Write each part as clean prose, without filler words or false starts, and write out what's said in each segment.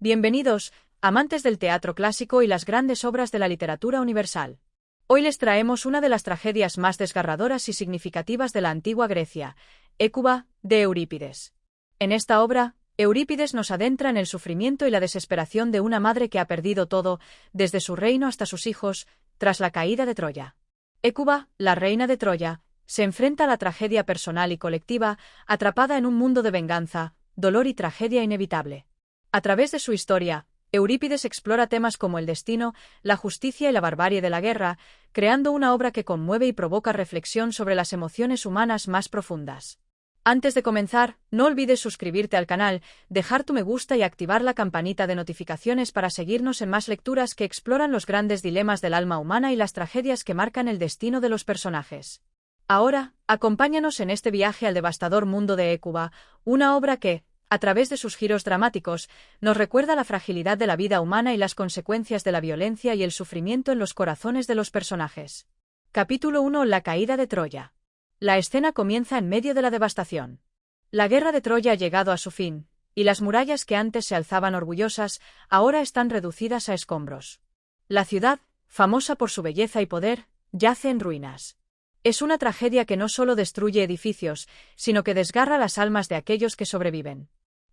Bienvenidos, amantes del teatro clásico y las grandes obras de la literatura universal. Hoy les traemos una de las tragedias más desgarradoras y significativas de la antigua Grecia, Hécuba, de Eurípides. En esta obra, Eurípides nos adentra en el sufrimiento y la desesperación de una madre que ha perdido todo, desde su reino hasta sus hijos, tras la caída de Troya. Hécuba, la reina de Troya, se enfrenta a la tragedia personal y colectiva, atrapada en un mundo de venganza, dolor y tragedia inevitable. A través de su historia, Eurípides explora temas como el destino, la justicia y la barbarie de la guerra, creando una obra que conmueve y provoca reflexión sobre las emociones humanas más profundas. Antes de comenzar, no olvides suscribirte al canal, dejar tu me gusta y activar la campanita de notificaciones para seguirnos en más lecturas que exploran los grandes dilemas del alma humana y las tragedias que marcan el destino de los personajes. Ahora, acompáñanos en este viaje al devastador mundo de Hécuba, una obra que, a través de sus giros dramáticos, nos recuerda la fragilidad de la vida humana y las consecuencias de la violencia y el sufrimiento en los corazones de los personajes. Capítulo 1. La caída de Troya. La escena comienza en medio de la devastación. La guerra de Troya ha llegado a su fin, y las murallas que antes se alzaban orgullosas, ahora están reducidas a escombros. La ciudad, famosa por su belleza y poder, yace en ruinas. Es una tragedia que no solo destruye edificios, sino que desgarra las almas de aquellos que sobreviven.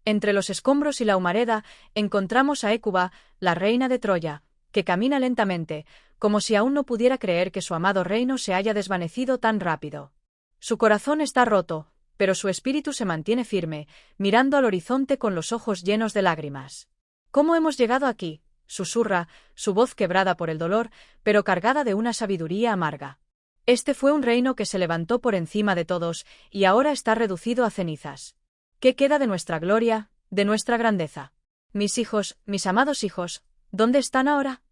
Entre los escombros y la humareda, encontramos a Hécuba, la reina de Troya, que camina lentamente, como si aún no pudiera creer que su amado reino se haya desvanecido tan rápido. Su corazón está roto, pero su espíritu se mantiene firme, mirando al horizonte con los ojos llenos de lágrimas. ¿Cómo hemos llegado aquí?, susurra, su voz quebrada por el dolor, pero cargada de una sabiduría amarga. Este fue un reino que se levantó por encima de todos, y ahora está reducido a cenizas. ¿Qué queda de nuestra gloria, de nuestra grandeza? Mis hijos, mis amados hijos, ¿dónde están ahora?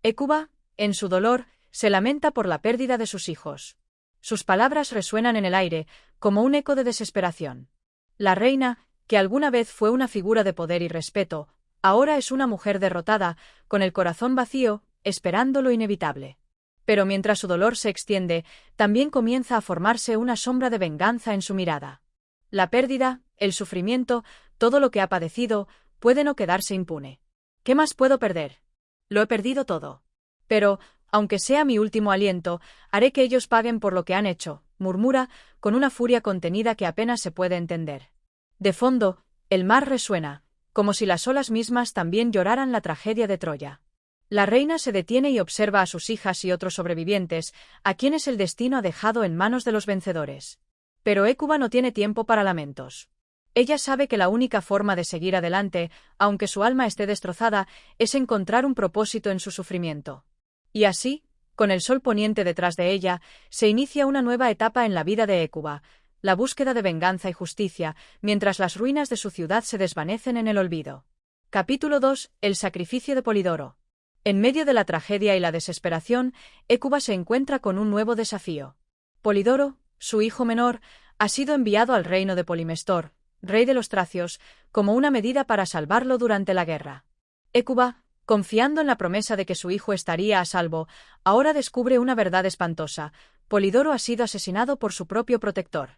Hécuba, en su dolor, se lamenta por la pérdida de sus hijos. Sus palabras resuenan en el aire, como un eco de desesperación. La reina, que alguna vez fue una figura de poder y respeto, ahora es una mujer derrotada, con el corazón vacío, esperando lo inevitable. Pero mientras su dolor se extiende, también comienza a formarse una sombra de venganza en su mirada. La pérdida, el sufrimiento, todo lo que ha padecido, puede no quedarse impune. ¿Qué más puedo perder? Lo he perdido todo. Pero, aunque sea mi último aliento, haré que ellos paguen por lo que han hecho, murmura, con una furia contenida que apenas se puede entender. De fondo, el mar resuena, como si las olas mismas también lloraran la tragedia de Troya. La reina se detiene y observa a sus hijas y otros sobrevivientes, a quienes el destino ha dejado en manos de los vencedores. Pero Hécuba no tiene tiempo para lamentos. Ella sabe que la única forma de seguir adelante, aunque su alma esté destrozada, es encontrar un propósito en su sufrimiento. Y así, con el sol poniente detrás de ella, se inicia una nueva etapa en la vida de Hécuba, la búsqueda de venganza y justicia, mientras las ruinas de su ciudad se desvanecen en el olvido. Capítulo 2. El sacrificio de Polidoro. En medio de la tragedia y la desesperación, Hécuba se encuentra con un nuevo desafío. Polidoro, su hijo menor, ha sido enviado al reino de Polimestor, rey de los tracios, como una medida para salvarlo durante la guerra. Hécuba, confiando en la promesa de que su hijo estaría a salvo, ahora descubre una verdad espantosa: Polidoro ha sido asesinado por su propio protector.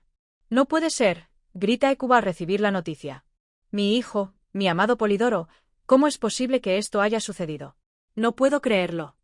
«No puede ser», grita Hécuba al recibir la noticia. «Mi hijo, mi amado Polidoro, ¿cómo es posible que esto haya sucedido? No puedo creerlo».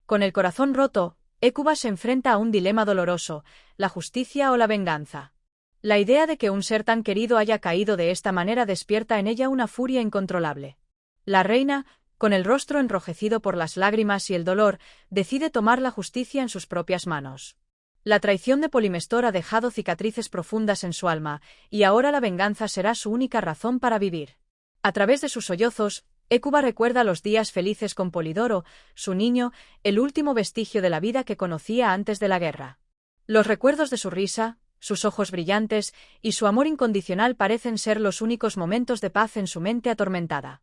Con el corazón roto, Hécuba se enfrenta a un dilema doloroso: la justicia o la venganza. La idea de que un ser tan querido haya caído de esta manera despierta en ella una furia incontrolable. La reina, con el rostro enrojecido por las lágrimas y el dolor, decide tomar la justicia en sus propias manos. La traición de Polimestor ha dejado cicatrices profundas en su alma, y ahora la venganza será su única razón para vivir. A través de sus sollozos, Hécuba recuerda los días felices con Polidoro, su niño, el último vestigio de la vida que conocía antes de la guerra. Los recuerdos de su risa, sus ojos brillantes y su amor incondicional parecen ser los únicos momentos de paz en su mente atormentada.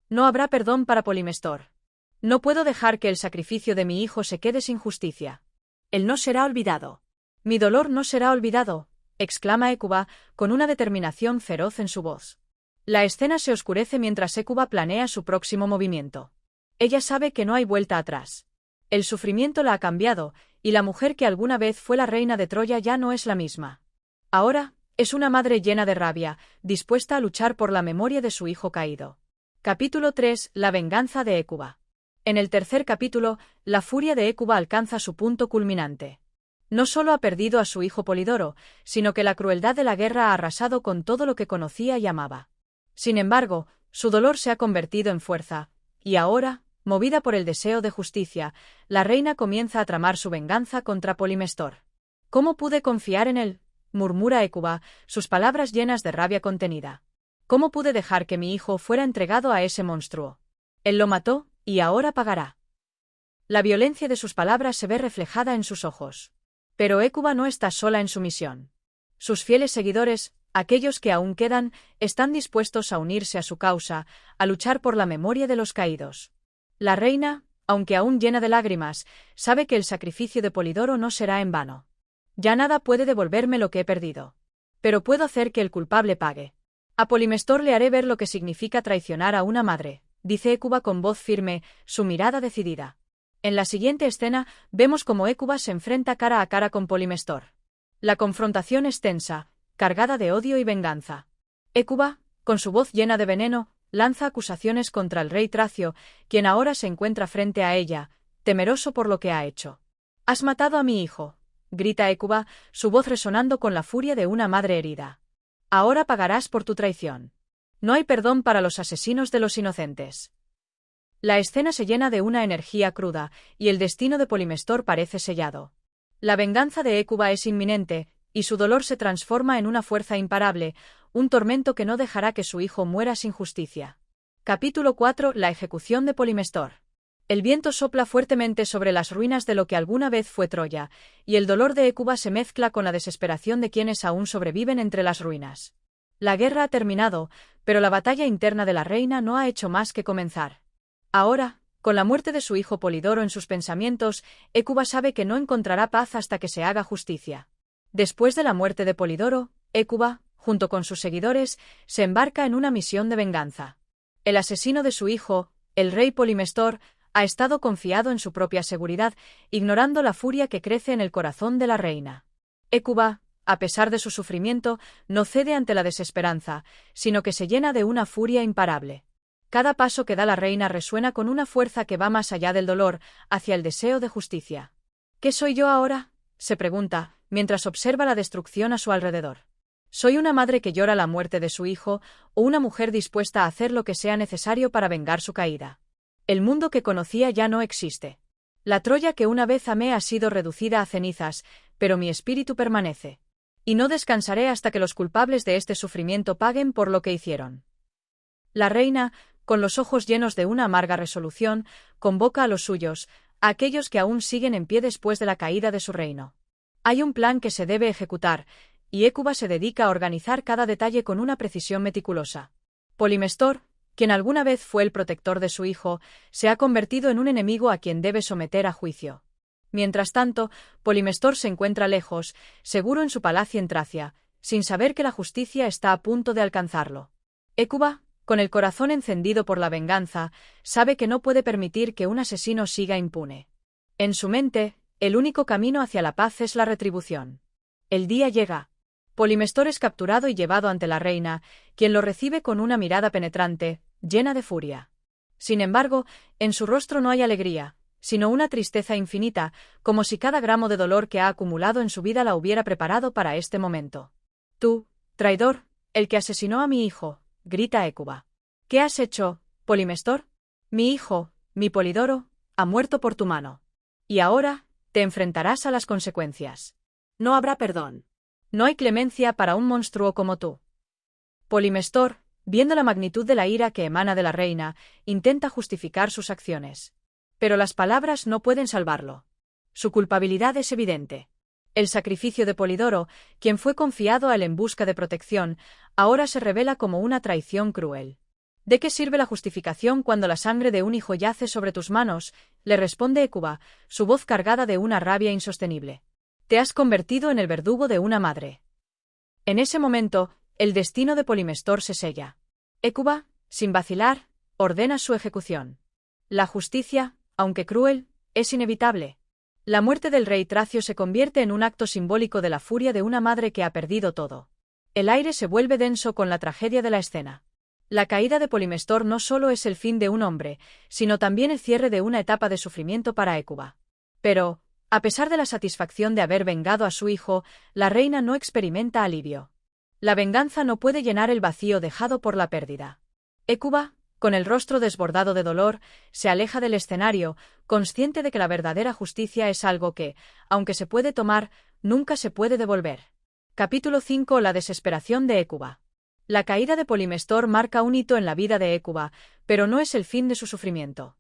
No habrá perdón para Polimestor. No puedo dejar que el sacrificio de mi hijo se quede sin justicia. Él no será olvidado. Mi dolor no será olvidado, exclama Hécuba, con una determinación feroz en su voz. La escena se oscurece mientras Hécuba planea su próximo movimiento. Ella sabe que no hay vuelta atrás. El sufrimiento la ha cambiado, y la mujer que alguna vez fue la reina de Troya ya no es la misma. Ahora, Es una madre llena de rabia, dispuesta a luchar por la memoria de su hijo caído. Capítulo 3. La venganza de Hécuba. En el tercer capítulo, la furia de Hécuba alcanza su punto culminante. No solo ha perdido a su hijo Polidoro, sino que la crueldad de la guerra ha arrasado con todo lo que conocía y amaba. Sin embargo, su dolor se ha convertido en fuerza, y ahora, movida por el deseo de justicia, la reina comienza a tramar su venganza contra Polimestor. ¿Cómo pude confiar en él?, murmura Hécuba, sus palabras llenas de rabia contenida. ¿Cómo pude dejar que mi hijo fuera entregado a ese monstruo? Él lo mató, y ahora pagará. La violencia de sus palabras se ve reflejada en sus ojos. Pero Hécuba no está sola en su misión. Sus fieles seguidores, aquellos que aún quedan, están dispuestos a unirse a su causa, a luchar por la memoria de los caídos. La reina, aunque aún llena de lágrimas, sabe que el sacrificio de Polidoro no será en vano. Ya nada puede devolverme lo que he perdido. Pero puedo hacer que el culpable pague. A Polimestor le haré ver lo que significa traicionar a una madre, dice Hécuba con voz firme, su mirada decidida. En la siguiente escena, vemos cómo Hécuba se enfrenta cara a cara con Polimestor. La confrontación es tensa, cargada de odio y venganza. Hécuba, con su voz llena de veneno, lanza acusaciones contra el rey Tracio, quien ahora se encuentra frente a ella, temeroso por lo que ha hecho. «Has matado a mi hijo», grita Hécuba, su voz resonando con la furia de una madre herida. «Ahora pagarás por tu traición. No hay perdón para los asesinos de los inocentes». La escena se llena de una energía cruda, y el destino de Polimestor parece sellado. La venganza de Hécuba es inminente, y su dolor se transforma en una fuerza imparable, un tormento que no dejará que su hijo muera sin justicia. Capítulo 4. La ejecución de Polimestor. El viento sopla fuertemente sobre las ruinas de lo que alguna vez fue Troya, y el dolor de Hécuba se mezcla con la desesperación de quienes aún sobreviven entre las ruinas. La guerra ha terminado, pero la batalla interna de la reina no ha hecho más que comenzar. Ahora, con la muerte de su hijo Polidoro en sus pensamientos, Hécuba sabe que no encontrará paz hasta que se haga justicia. Después de la muerte de Polidoro, Hécuba, junto con sus seguidores, se embarca en una misión de venganza. El asesino de su hijo, el rey Polimestor, ha estado confiado en su propia seguridad, ignorando la furia que crece en el corazón de la reina. Hécuba, a pesar de su sufrimiento, no cede ante la desesperanza, sino que se llena de una furia imparable. Cada paso que da la reina resuena con una fuerza que va más allá del dolor, hacia el deseo de justicia. ¿Qué soy yo ahora?, se pregunta, mientras observa la destrucción a su alrededor. ¿Soy una madre que llora la muerte de su hijo, o una mujer dispuesta a hacer lo que sea necesario para vengar su caída? El mundo que conocía ya no existe. La Troya que una vez amé ha sido reducida a cenizas, pero mi espíritu permanece. Y no descansaré hasta que los culpables de este sufrimiento paguen por lo que hicieron. La reina, con los ojos llenos de una amarga resolución, convoca a los suyos, a aquellos que aún siguen en pie después de la caída de su reino. Hay un plan que se debe ejecutar, y Hécuba se dedica a organizar cada detalle con una precisión meticulosa. Polimestor, quien alguna vez fue el protector de su hijo, se ha convertido en un enemigo a quien debe someter a juicio. Mientras tanto, Polimestor se encuentra lejos, seguro en su palacio en Tracia, sin saber que la justicia está a punto de alcanzarlo. Hécuba, con el corazón encendido por la venganza, sabe que no puede permitir que un asesino siga impune. En su mente, el único camino hacia la paz es la retribución. El día llega. Polimestor es capturado y llevado ante la reina, quien lo recibe con una mirada penetrante, llena de furia. Sin embargo, en su rostro no hay alegría, sino una tristeza infinita, como si cada gramo de dolor que ha acumulado en su vida la hubiera preparado para este momento. «Tú, traidor, el que asesinó a mi hijo», grita Hécuba. «¿Qué has hecho, Polimestor? Mi hijo, mi Polidoro, ha muerto por tu mano. Y ahora, te enfrentarás a las consecuencias. No habrá perdón. No hay clemencia para un monstruo como tú». Polimestor, viendo la magnitud de la ira que emana de la reina, intenta justificar sus acciones. Pero las palabras no pueden salvarlo. Su culpabilidad es evidente. El sacrificio de Polidoro, quien fue confiado a él en busca de protección, ahora se revela como una traición cruel. «¿De qué sirve la justificación cuando la sangre de un hijo yace sobre tus manos?», le responde Hécuba, su voz cargada de una rabia insostenible. «Te has convertido en el verdugo de una madre». En ese momento, el destino de Polimestor se sella. Hécuba, sin vacilar, ordena su ejecución. La justicia, aunque cruel, es inevitable. La muerte del rey Tracio se convierte en un acto simbólico de la furia de una madre que ha perdido todo. El aire se vuelve denso con la tragedia de la escena. La caída de Polimestor no solo es el fin de un hombre, sino también el cierre de una etapa de sufrimiento para Hécuba. Pero, a pesar de la satisfacción de haber vengado a su hijo, la reina no experimenta alivio. La venganza no puede llenar el vacío dejado por la pérdida. Hécuba, con el rostro desbordado de dolor, se aleja del escenario, consciente de que la verdadera justicia es algo que, aunque se puede tomar, nunca se puede devolver. Capítulo 5. La desesperación de Hécuba. La caída de Polimestor marca un hito en la vida de Hécuba, pero no es el fin de su sufrimiento.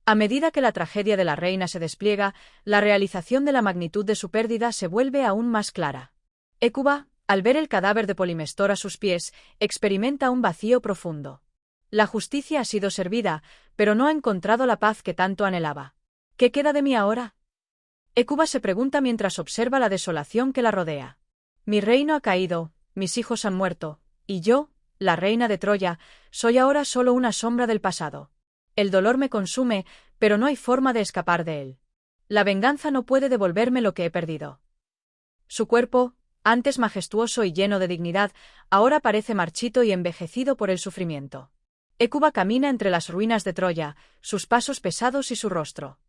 A medida que la tragedia de la reina se despliega, la realización de la magnitud de su pérdida se vuelve aún más clara. Hécuba, al ver el cadáver de Polimestor a sus pies, experimenta un vacío profundo. La justicia ha sido servida, pero no ha encontrado la paz que tanto anhelaba. ¿Qué queda de mí ahora? Hécuba se pregunta mientras observa la desolación que la rodea. Mi reino ha caído, mis hijos han muerto, y yo, la reina de Troya, soy ahora solo una sombra del pasado. El dolor me consume, pero no hay forma de escapar de él. La venganza no puede devolverme lo que he perdido. Su cuerpo, antes majestuoso y lleno de dignidad, ahora parece marchito y envejecido por el sufrimiento. Hécuba camina entre las ruinas de Troya, sus pasos pesados y su rostro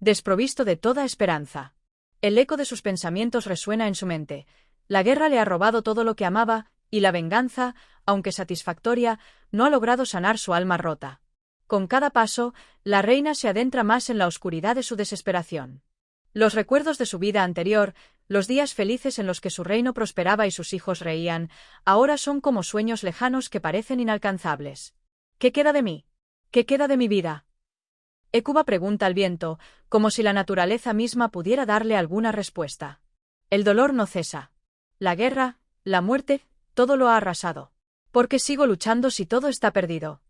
desprovisto de toda esperanza. El eco de sus pensamientos resuena en su mente. La guerra le ha robado todo lo que amaba, y la venganza, aunque satisfactoria, no ha logrado sanar su alma rota. Con cada paso, la reina se adentra más en la oscuridad de su desesperación. Los recuerdos de su vida anterior, los días felices en los que su reino prosperaba y sus hijos reían, ahora son como sueños lejanos que parecen inalcanzables. ¿Qué queda de mí? ¿Qué queda de mi vida? Hécuba pregunta al viento, como si la naturaleza misma pudiera darle alguna respuesta. El dolor no cesa. La guerra, la muerte, todo lo ha arrasado. ¿Por qué sigo luchando si todo está perdido?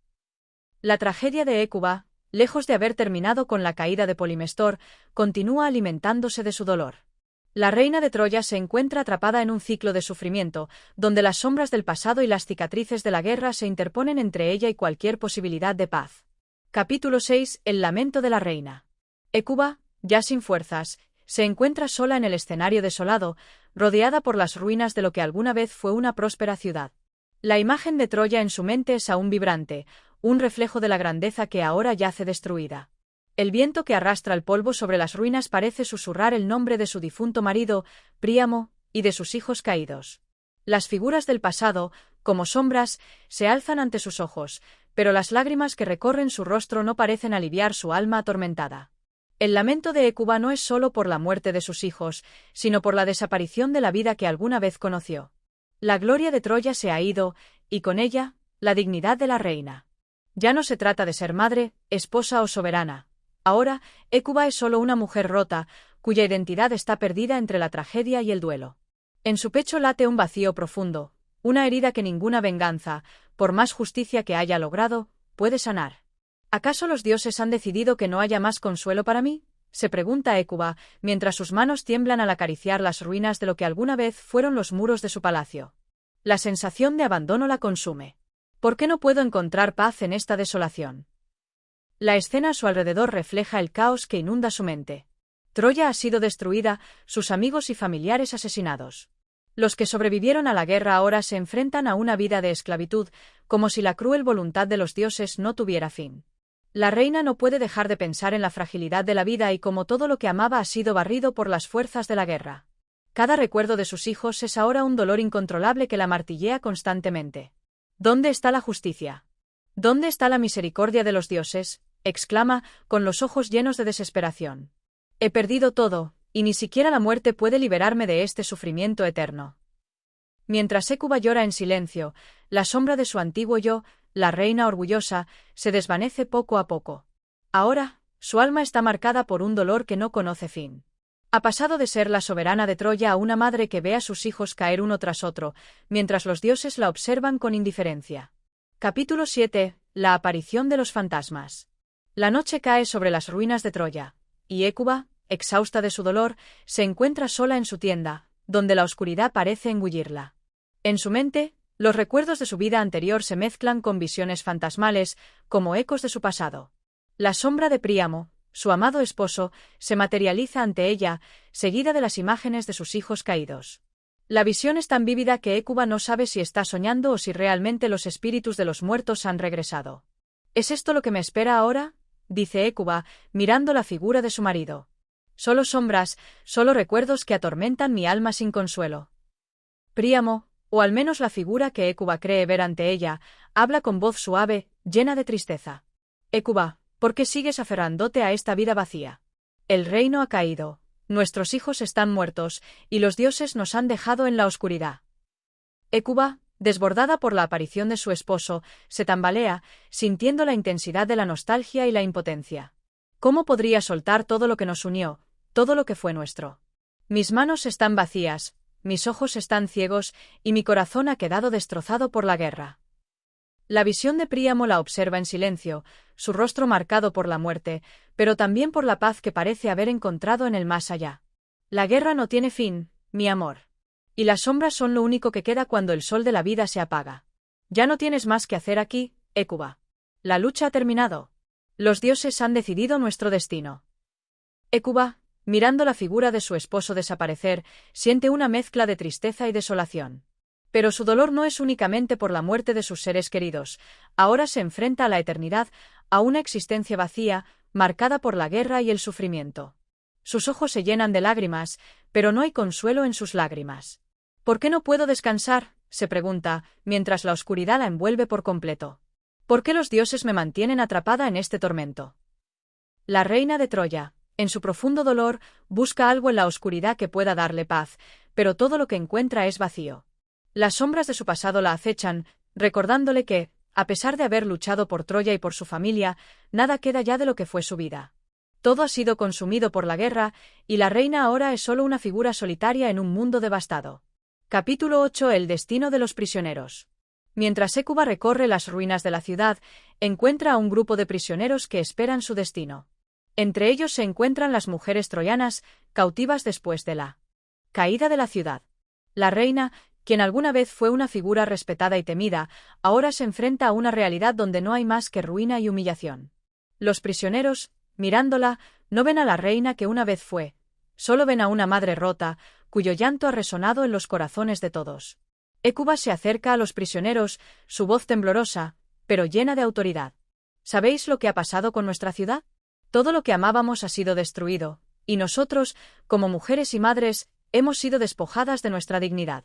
La tragedia de Hécuba, lejos de haber terminado con la caída de Polimestor, continúa alimentándose de su dolor. La reina de Troya se encuentra atrapada en un ciclo de sufrimiento, donde las sombras del pasado y las cicatrices de la guerra se interponen entre ella y cualquier posibilidad de paz. Capítulo 6. El lamento de la reina. Hécuba, ya sin fuerzas, se encuentra sola en el escenario desolado, rodeada por las ruinas de lo que alguna vez fue una próspera ciudad. La imagen de Troya en su mente es aún vibrante, un reflejo de la grandeza que ahora yace destruida. El viento que arrastra el polvo sobre las ruinas parece susurrar el nombre de su difunto marido, Príamo, y de sus hijos caídos. Las figuras del pasado, como sombras, se alzan ante sus ojos, pero las lágrimas que recorren su rostro no parecen aliviar su alma atormentada. El lamento de Hécuba no es solo por la muerte de sus hijos, sino por la desaparición de la vida que alguna vez conoció. La gloria de Troya se ha ido, y con ella, la dignidad de la reina. Ya no se trata de ser madre, esposa o soberana. Ahora, Hécuba es solo una mujer rota, cuya identidad está perdida entre la tragedia y el duelo. En su pecho late un vacío profundo, una herida que ninguna venganza, por más justicia que haya logrado, puede sanar. ¿Acaso los dioses han decidido que no haya más consuelo para mí? Se pregunta Hécuba, mientras sus manos tiemblan al acariciar las ruinas de lo que alguna vez fueron los muros de su palacio. La sensación de abandono la consume. ¿Por qué no puedo encontrar paz en esta desolación? La escena a su alrededor refleja el caos que inunda su mente. Troya ha sido destruida, sus amigos y familiares asesinados. Los que sobrevivieron a la guerra ahora se enfrentan a una vida de esclavitud, como si la cruel voluntad de los dioses no tuviera fin. La reina no puede dejar de pensar en la fragilidad de la vida y cómo todo lo que amaba ha sido barrido por las fuerzas de la guerra. Cada recuerdo de sus hijos es ahora un dolor incontrolable que la martillea constantemente. ¿Dónde está la justicia? ¿Dónde está la misericordia de los dioses?, exclama, con los ojos llenos de desesperación. He perdido todo, y ni siquiera la muerte puede liberarme de este sufrimiento eterno. Mientras Hécuba llora en silencio, la sombra de su antiguo yo, la reina orgullosa, se desvanece poco a poco. Ahora, su alma está marcada por un dolor que no conoce fin. Ha pasado de ser la soberana de Troya a una madre que ve a sus hijos caer uno tras otro, mientras los dioses la observan con indiferencia. Capítulo 7. La aparición de los fantasmas. La noche cae sobre las ruinas de Troya, y Hécuba, exhausta de su dolor, se encuentra sola en su tienda, donde la oscuridad parece engullirla. En su mente, los recuerdos de su vida anterior se mezclan con visiones fantasmales, como ecos de su pasado. La sombra de Príamo, su amado esposo, se materializa ante ella, seguida de las imágenes de sus hijos caídos. La visión es tan vívida que Hécuba no sabe si está soñando o si realmente los espíritus de los muertos han regresado. ¿Es esto lo que me espera ahora?, dice Hécuba, mirando la figura de su marido. Solo sombras, solo recuerdos que atormentan mi alma sin consuelo. Príamo, o al menos la figura que Hécuba cree ver ante ella, habla con voz suave, llena de tristeza. Hécuba, ¿por qué sigues aferrándote a esta vida vacía? El reino ha caído, nuestros hijos están muertos, y los dioses nos han dejado en la oscuridad. Hécuba, desbordada por la aparición de su esposo, se tambalea, sintiendo la intensidad de la nostalgia y la impotencia. ¿Cómo podría soltar todo lo que nos unió, todo lo que fue nuestro? Mis manos están vacías, mis ojos están ciegos, y mi corazón ha quedado destrozado por la guerra. La visión de Príamo la observa en silencio, su rostro marcado por la muerte, pero también por la paz que parece haber encontrado en el más allá. La guerra no tiene fin, mi amor. Y las sombras son lo único que queda cuando el sol de la vida se apaga. Ya no tienes más que hacer aquí, Hécuba. La lucha ha terminado. Los dioses han decidido nuestro destino. Hécuba, mirando la figura de su esposo desaparecer, siente una mezcla de tristeza y desolación. Pero su dolor no es únicamente por la muerte de sus seres queridos, ahora se enfrenta a la eternidad, a una existencia vacía, marcada por la guerra y el sufrimiento. Sus ojos se llenan de lágrimas, pero no hay consuelo en sus lágrimas. ¿Por qué no puedo descansar?, se pregunta, mientras la oscuridad la envuelve por completo. ¿Por qué los dioses me mantienen atrapada en este tormento? La reina de Troya, en su profundo dolor, busca algo en la oscuridad que pueda darle paz, pero todo lo que encuentra es vacío. Las sombras de su pasado la acechan, recordándole que, a pesar de haber luchado por Troya y por su familia, nada queda ya de lo que fue su vida. Todo ha sido consumido por la guerra, y la reina ahora es solo una figura solitaria en un mundo devastado. Capítulo 8. El destino de los prisioneros. Mientras Hécuba recorre las ruinas de la ciudad, encuentra a un grupo de prisioneros que esperan su destino. Entre ellos se encuentran las mujeres troyanas, cautivas después de la caída de la ciudad. La reina, quien alguna vez fue una figura respetada y temida, ahora se enfrenta a una realidad donde no hay más que ruina y humillación. Los prisioneros, mirándola, no ven a la reina que una vez fue, solo ven a una madre rota, cuyo llanto ha resonado en los corazones de todos. Hécuba se acerca a los prisioneros, su voz temblorosa, pero llena de autoridad. ¿Sabéis lo que ha pasado con nuestra ciudad? Todo lo que amábamos ha sido destruido, y nosotros, como mujeres y madres, hemos sido despojadas de nuestra dignidad.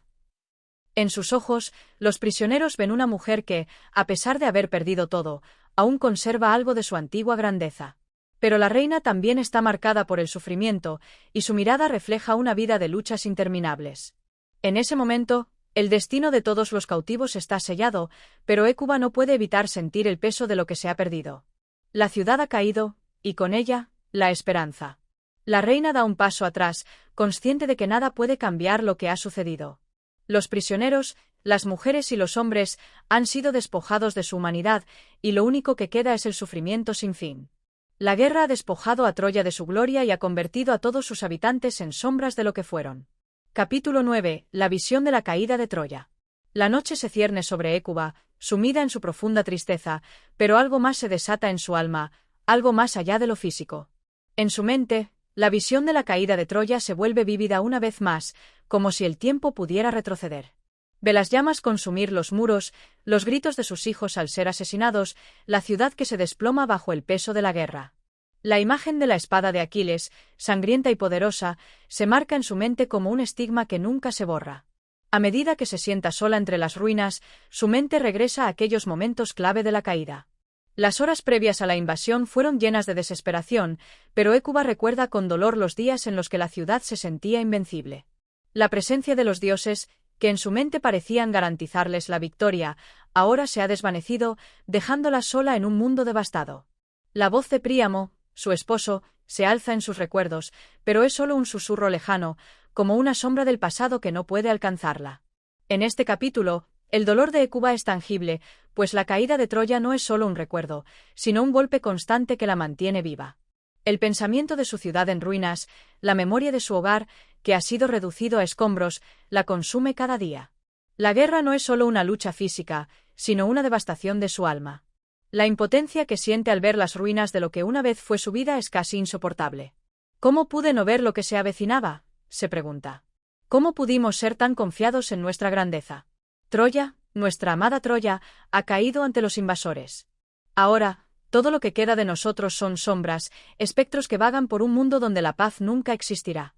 En sus ojos, los prisioneros ven una mujer que, a pesar de haber perdido todo, aún conserva algo de su antigua grandeza. Pero la reina también está marcada por el sufrimiento, y su mirada refleja una vida de luchas interminables. En ese momento, el destino de todos los cautivos está sellado, pero Hécuba no puede evitar sentir el peso de lo que se ha perdido. La ciudad ha caído, y con ella, la esperanza. La reina da un paso atrás, consciente de que nada puede cambiar lo que ha sucedido. Los prisioneros, las mujeres y los hombres, han sido despojados de su humanidad, y lo único que queda es el sufrimiento sin fin. La guerra ha despojado a Troya de su gloria y ha convertido a todos sus habitantes en sombras de lo que fueron. Capítulo 9. La visión de la caída de Troya. La noche se cierne sobre Hécuba, sumida en su profunda tristeza, pero algo más se desata en su alma, algo más allá de lo físico. En su mente, la visión de la caída de Troya se vuelve vívida una vez más, como si el tiempo pudiera retroceder. Ve las llamas consumir los muros, los gritos de sus hijos al ser asesinados, la ciudad que se desploma bajo el peso de la guerra. La imagen de la espada de Aquiles, sangrienta y poderosa, se marca en su mente como un estigma que nunca se borra. A medida que se sienta sola entre las ruinas, su mente regresa a aquellos momentos clave de la caída. Las horas previas a la invasión fueron llenas de desesperación, pero Hécuba recuerda con dolor los días en los que la ciudad se sentía invencible. La presencia de los dioses, que en su mente parecían garantizarles la victoria, ahora se ha desvanecido, dejándola sola en un mundo devastado. La voz de Príamo, su esposo, se alza en sus recuerdos, pero es solo un susurro lejano, como una sombra del pasado que no puede alcanzarla. En este capítulo, el dolor de Hécuba es tangible, pues la caída de Troya no es solo un recuerdo, sino un golpe constante que la mantiene viva. El pensamiento de su ciudad en ruinas, la memoria de su hogar, que ha sido reducido a escombros, la consume cada día. La guerra no es solo una lucha física, sino una devastación de su alma. La impotencia que siente al ver las ruinas de lo que una vez fue su vida es casi insoportable. ¿Cómo pude no ver lo que se avecinaba?, se pregunta. ¿Cómo pudimos ser tan confiados en nuestra grandeza? Troya, nuestra amada Troya, ha caído ante los invasores. Ahora, todo lo que queda de nosotros son sombras, espectros que vagan por un mundo donde la paz nunca existirá.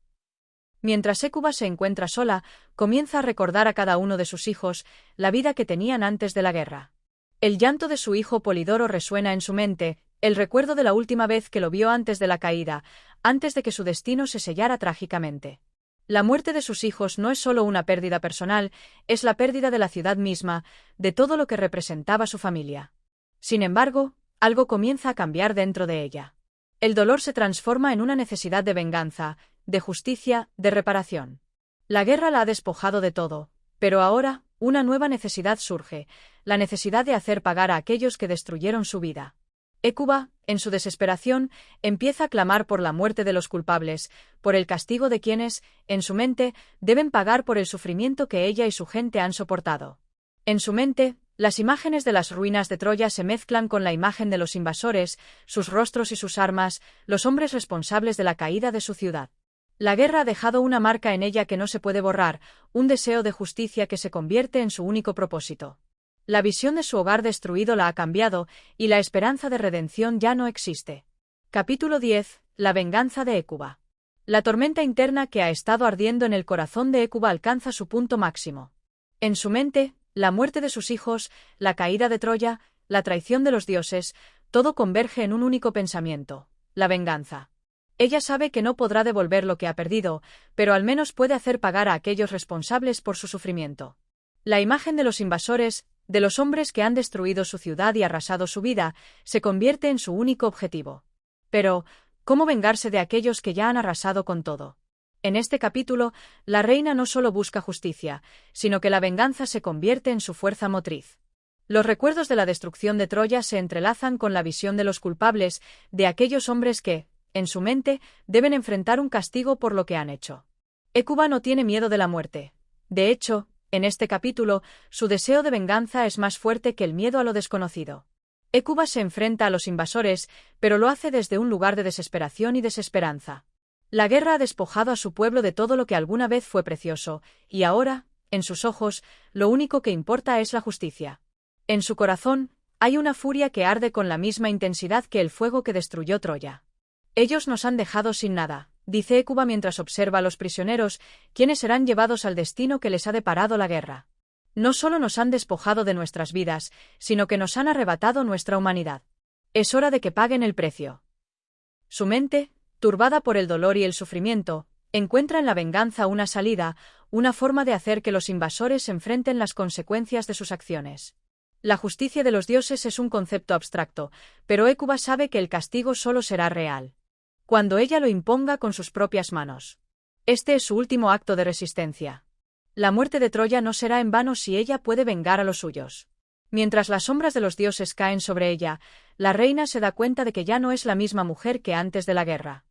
Mientras Hécuba se encuentra sola, comienza a recordar a cada uno de sus hijos la vida que tenían antes de la guerra. El llanto de su hijo Polidoro resuena en su mente, el recuerdo de la última vez que lo vio antes de la caída, antes de que su destino se sellara trágicamente. La muerte de sus hijos no es solo una pérdida personal, es la pérdida de la ciudad misma, de todo lo que representaba su familia. Sin embargo, algo comienza a cambiar dentro de ella. El dolor se transforma en una necesidad de venganza, de justicia, de reparación. La guerra la ha despojado de todo, pero ahora, una nueva necesidad surge, la necesidad de hacer pagar a aquellos que destruyeron su vida. Hécuba, en su desesperación, empieza a clamar por la muerte de los culpables, por el castigo de quienes, en su mente, deben pagar por el sufrimiento que ella y su gente han soportado. En su mente, las imágenes de las ruinas de Troya se mezclan con la imagen de los invasores, sus rostros y sus armas, los hombres responsables de la caída de su ciudad. La guerra ha dejado una marca en ella que no se puede borrar, un deseo de justicia que se convierte en su único propósito. La visión de su hogar destruido la ha cambiado, y la esperanza de redención ya no existe. Capítulo 10. La venganza de Hécuba. La tormenta interna que ha estado ardiendo en el corazón de Hécuba alcanza su punto máximo. En su mente, la muerte de sus hijos, la caída de Troya, la traición de los dioses, todo converge en un único pensamiento: la venganza. Ella sabe que no podrá devolver lo que ha perdido, pero al menos puede hacer pagar a aquellos responsables por su sufrimiento. La imagen de los invasores, de los hombres que han destruido su ciudad y arrasado su vida, se convierte en su único objetivo. Pero, ¿cómo vengarse de aquellos que ya han arrasado con todo? En este capítulo, la reina no solo busca justicia, sino que la venganza se convierte en su fuerza motriz. Los recuerdos de la destrucción de Troya se entrelazan con la visión de los culpables, de aquellos hombres que, en su mente, deben enfrentar un castigo por lo que han hecho. Hécuba no tiene miedo de la muerte. De hecho, en este capítulo, su deseo de venganza es más fuerte que el miedo a lo desconocido. Hécuba se enfrenta a los invasores, pero lo hace desde un lugar de desesperación y desesperanza. La guerra ha despojado a su pueblo de todo lo que alguna vez fue precioso, y ahora, en sus ojos, lo único que importa es la justicia. En su corazón, hay una furia que arde con la misma intensidad que el fuego que destruyó Troya. Ellos nos han dejado sin nada, dice Hécuba mientras observa a los prisioneros, quienes serán llevados al destino que les ha deparado la guerra. No solo nos han despojado de nuestras vidas, sino que nos han arrebatado nuestra humanidad. Es hora de que paguen el precio. Su mente, turbada por el dolor y el sufrimiento, encuentra en la venganza una salida, una forma de hacer que los invasores enfrenten las consecuencias de sus acciones. La justicia de los dioses es un concepto abstracto, pero Hécuba sabe que el castigo solo será real cuando ella lo imponga con sus propias manos. Este es su último acto de resistencia. La muerte de Troya no será en vano si ella puede vengar a los suyos. Mientras las sombras de los dioses caen sobre ella, la reina se da cuenta de que ya no es la misma mujer que antes de la guerra.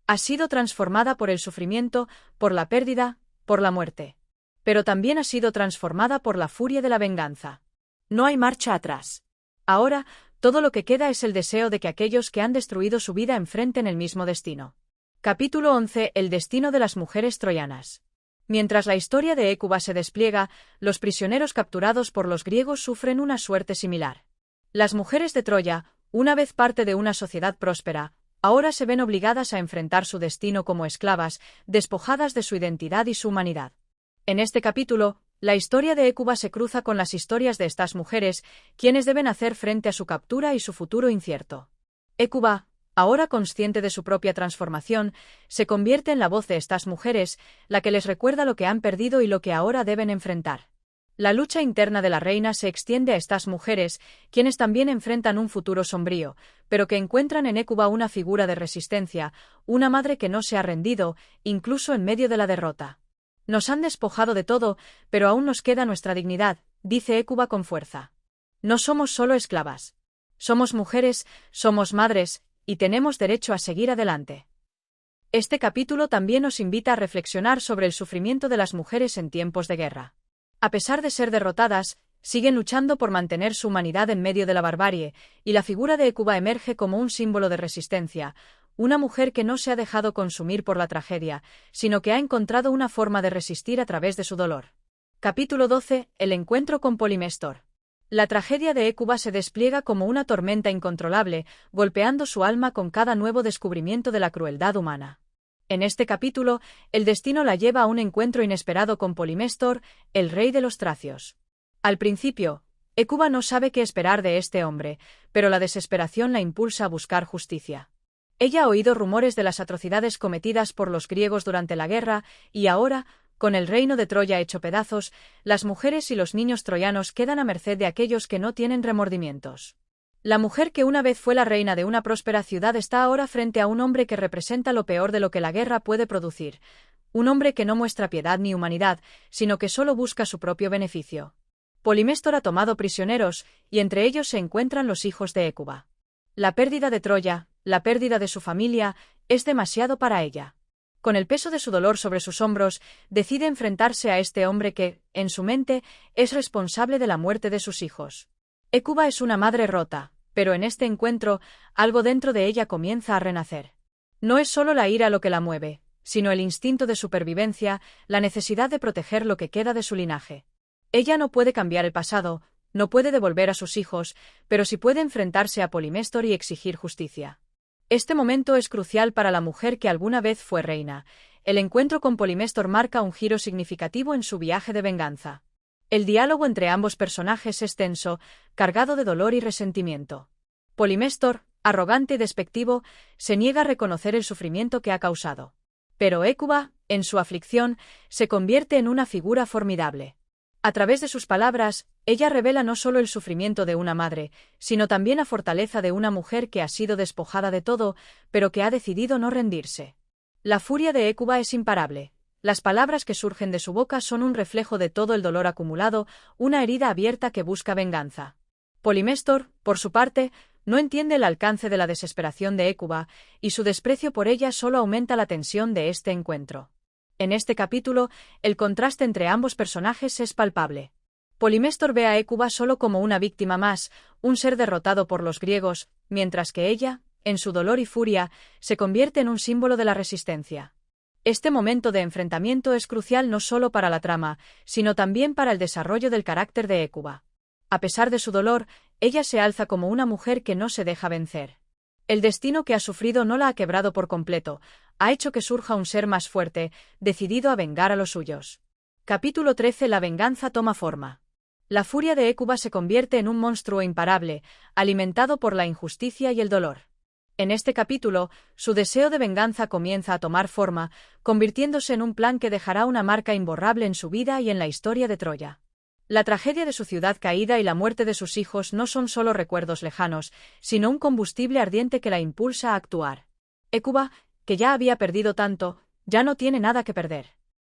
Ha sido transformada por el sufrimiento, por la pérdida, por la muerte. Pero también ha sido transformada por la furia de la venganza. No hay marcha atrás. Ahora, todo lo que queda es el deseo de que aquellos que han destruido su vida enfrenten el mismo destino. Capítulo 11. El destino de las mujeres troyanas. Mientras la historia de Hécuba se despliega, los prisioneros capturados por los griegos sufren una suerte similar. Las mujeres de Troya, una vez parte de una sociedad próspera, ahora se ven obligadas a enfrentar su destino como esclavas, despojadas de su identidad y su humanidad. En este capítulo, la historia de Hécuba se cruza con las historias de estas mujeres, quienes deben hacer frente a su captura y su futuro incierto. Hécuba, ahora consciente de su propia transformación, se convierte en la voz de estas mujeres, la que les recuerda lo que han perdido y lo que ahora deben enfrentar. La lucha interna de la reina se extiende a estas mujeres, quienes también enfrentan un futuro sombrío, pero que encuentran en Hécuba una figura de resistencia, una madre que no se ha rendido, incluso en medio de la derrota. Nos han despojado de todo, pero aún nos queda nuestra dignidad, dice Hécuba con fuerza. No somos solo esclavas. Somos mujeres, somos madres, y tenemos derecho a seguir adelante. Este capítulo también nos invita a reflexionar sobre el sufrimiento de las mujeres en tiempos de guerra. A pesar de ser derrotadas, siguen luchando por mantener su humanidad en medio de la barbarie, y la figura de Hécuba emerge como un símbolo de resistencia, una mujer que no se ha dejado consumir por la tragedia, sino que ha encontrado una forma de resistir a través de su dolor. Capítulo 12. El encuentro con Polymestor. La tragedia de Hécuba se despliega como una tormenta incontrolable, golpeando su alma con cada nuevo descubrimiento de la crueldad humana. En este capítulo, el destino la lleva a un encuentro inesperado con Polymestor, el rey de los tracios. Al principio, Hécuba no sabe qué esperar de este hombre, pero la desesperación la impulsa a buscar justicia. Ella ha oído rumores de las atrocidades cometidas por los griegos durante la guerra, y ahora, con el reino de Troya hecho pedazos, las mujeres y los niños troyanos quedan a merced de aquellos que no tienen remordimientos. La mujer que una vez fue la reina de una próspera ciudad está ahora frente a un hombre que representa lo peor de lo que la guerra puede producir, un hombre que no muestra piedad ni humanidad, sino que solo busca su propio beneficio. Polymestor ha tomado prisioneros, y entre ellos se encuentran los hijos de Hécuba. La pérdida de Troya, la pérdida de su familia, es demasiado para ella. Con el peso de su dolor sobre sus hombros, decide enfrentarse a este hombre que, en su mente, es responsable de la muerte de sus hijos. Hécuba es una madre rota, pero en este encuentro, algo dentro de ella comienza a renacer. No es solo la ira lo que la mueve, sino el instinto de supervivencia, la necesidad de proteger lo que queda de su linaje. Ella no puede cambiar el pasado, no puede devolver a sus hijos, pero sí puede enfrentarse a Polymestor y exigir justicia. Este momento es crucial para la mujer que alguna vez fue reina. El encuentro con Polymestor marca un giro significativo en su viaje de venganza. El diálogo entre ambos personajes es tenso, cargado de dolor y resentimiento. Polymestor, arrogante y despectivo, se niega a reconocer el sufrimiento que ha causado. Pero Hécuba, en su aflicción, se convierte en una figura formidable. A través de sus palabras, ella revela no solo el sufrimiento de una madre, sino también la fortaleza de una mujer que ha sido despojada de todo, pero que ha decidido no rendirse. La furia de Hécuba es imparable. Las palabras que surgen de su boca son un reflejo de todo el dolor acumulado, una herida abierta que busca venganza. Polymestor, por su parte, no entiende el alcance de la desesperación de Hécuba, y su desprecio por ella solo aumenta la tensión de este encuentro. En este capítulo, el contraste entre ambos personajes es palpable. Polymestor ve a Hécuba solo como una víctima más, un ser derrotado por los griegos, mientras que ella, en su dolor y furia, se convierte en un símbolo de la resistencia. Este momento de enfrentamiento es crucial no solo para la trama, sino también para el desarrollo del carácter de Hécuba. A pesar de su dolor, ella se alza como una mujer que no se deja vencer. El destino que ha sufrido no la ha quebrado por completo, ha hecho que surja un ser más fuerte, decidido a vengar a los suyos. Capítulo 13. La venganza toma forma. La furia de Hécuba se convierte en un monstruo imparable, alimentado por la injusticia y el dolor. En este capítulo, su deseo de venganza comienza a tomar forma, convirtiéndose en un plan que dejará una marca imborrable en su vida y en la historia de Troya. La tragedia de su ciudad caída y la muerte de sus hijos no son solo recuerdos lejanos, sino un combustible ardiente que la impulsa a actuar. Hécuba, que ya había perdido tanto, ya no tiene nada que perder.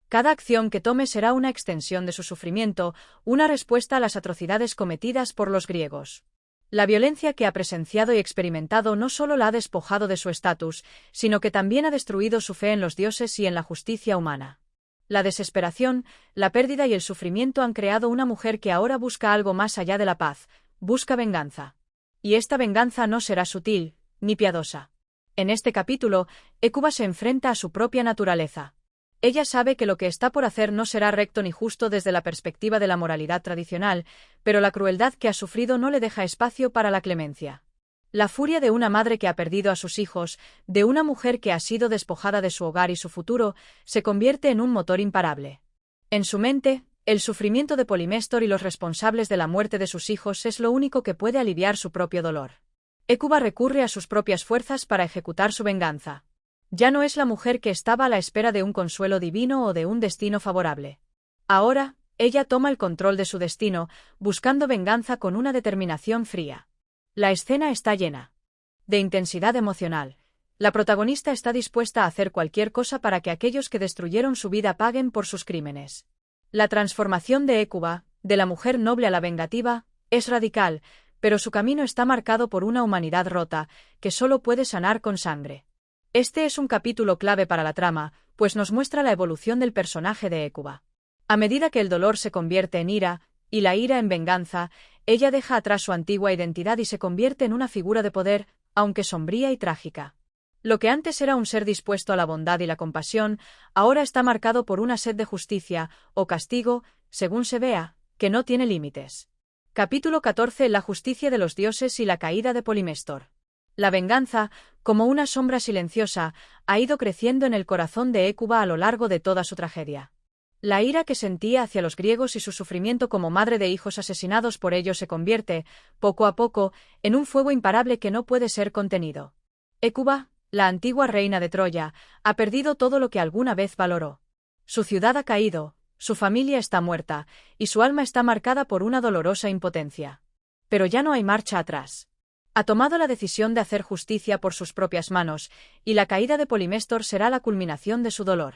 Cada acción que tome será una extensión de su sufrimiento, una respuesta a las atrocidades cometidas por los griegos. La violencia que ha presenciado y experimentado no solo la ha despojado de su estatus, sino que también ha destruido su fe en los dioses y en la justicia humana. La desesperación, la pérdida y el sufrimiento han creado una mujer que ahora busca algo más allá de la paz, busca venganza. Y esta venganza no será sutil, ni piadosa. En este capítulo, Hécuba se enfrenta a su propia naturaleza. Ella sabe que lo que está por hacer no será recto ni justo desde la perspectiva de la moralidad tradicional, pero la crueldad que ha sufrido no le deja espacio para la clemencia. La furia de una madre que ha perdido a sus hijos, de una mujer que ha sido despojada de su hogar y su futuro, se convierte en un motor imparable. En su mente, el sufrimiento de Polymestor y los responsables de la muerte de sus hijos es lo único que puede aliviar su propio dolor. Hécuba recurre a sus propias fuerzas para ejecutar su venganza. Ya no es la mujer que estaba a la espera de un consuelo divino o de un destino favorable. Ahora, ella toma el control de su destino, buscando venganza con una determinación fría. La escena está llena de intensidad emocional. La protagonista está dispuesta a hacer cualquier cosa para que aquellos que destruyeron su vida paguen por sus crímenes. La transformación de Hécuba, de la mujer noble a la vengativa, es radical, pero su camino está marcado por una humanidad rota, que solo puede sanar con sangre. Este es un capítulo clave para la trama, pues nos muestra la evolución del personaje de Hécuba. A medida que el dolor se convierte en ira, y la ira en venganza, ella deja atrás su antigua identidad y se convierte en una figura de poder, aunque sombría y trágica. Lo que antes era un ser dispuesto a la bondad y la compasión, ahora está marcado por una sed de justicia, o castigo, según se vea, que no tiene límites. Capítulo 14. La justicia de los dioses y la caída de Polimestor. La venganza, como una sombra silenciosa, ha ido creciendo en el corazón de Hécuba a lo largo de toda su tragedia. La ira que sentía hacia los griegos y su sufrimiento como madre de hijos asesinados por ellos se convierte, poco a poco, en un fuego imparable que no puede ser contenido. Hécuba, la antigua reina de Troya, ha perdido todo lo que alguna vez valoró. Su ciudad ha caído, su familia está muerta, y su alma está marcada por una dolorosa impotencia. Pero ya no hay marcha atrás. Ha tomado la decisión de hacer justicia por sus propias manos, y la caída de Polimestor será la culminación de su dolor.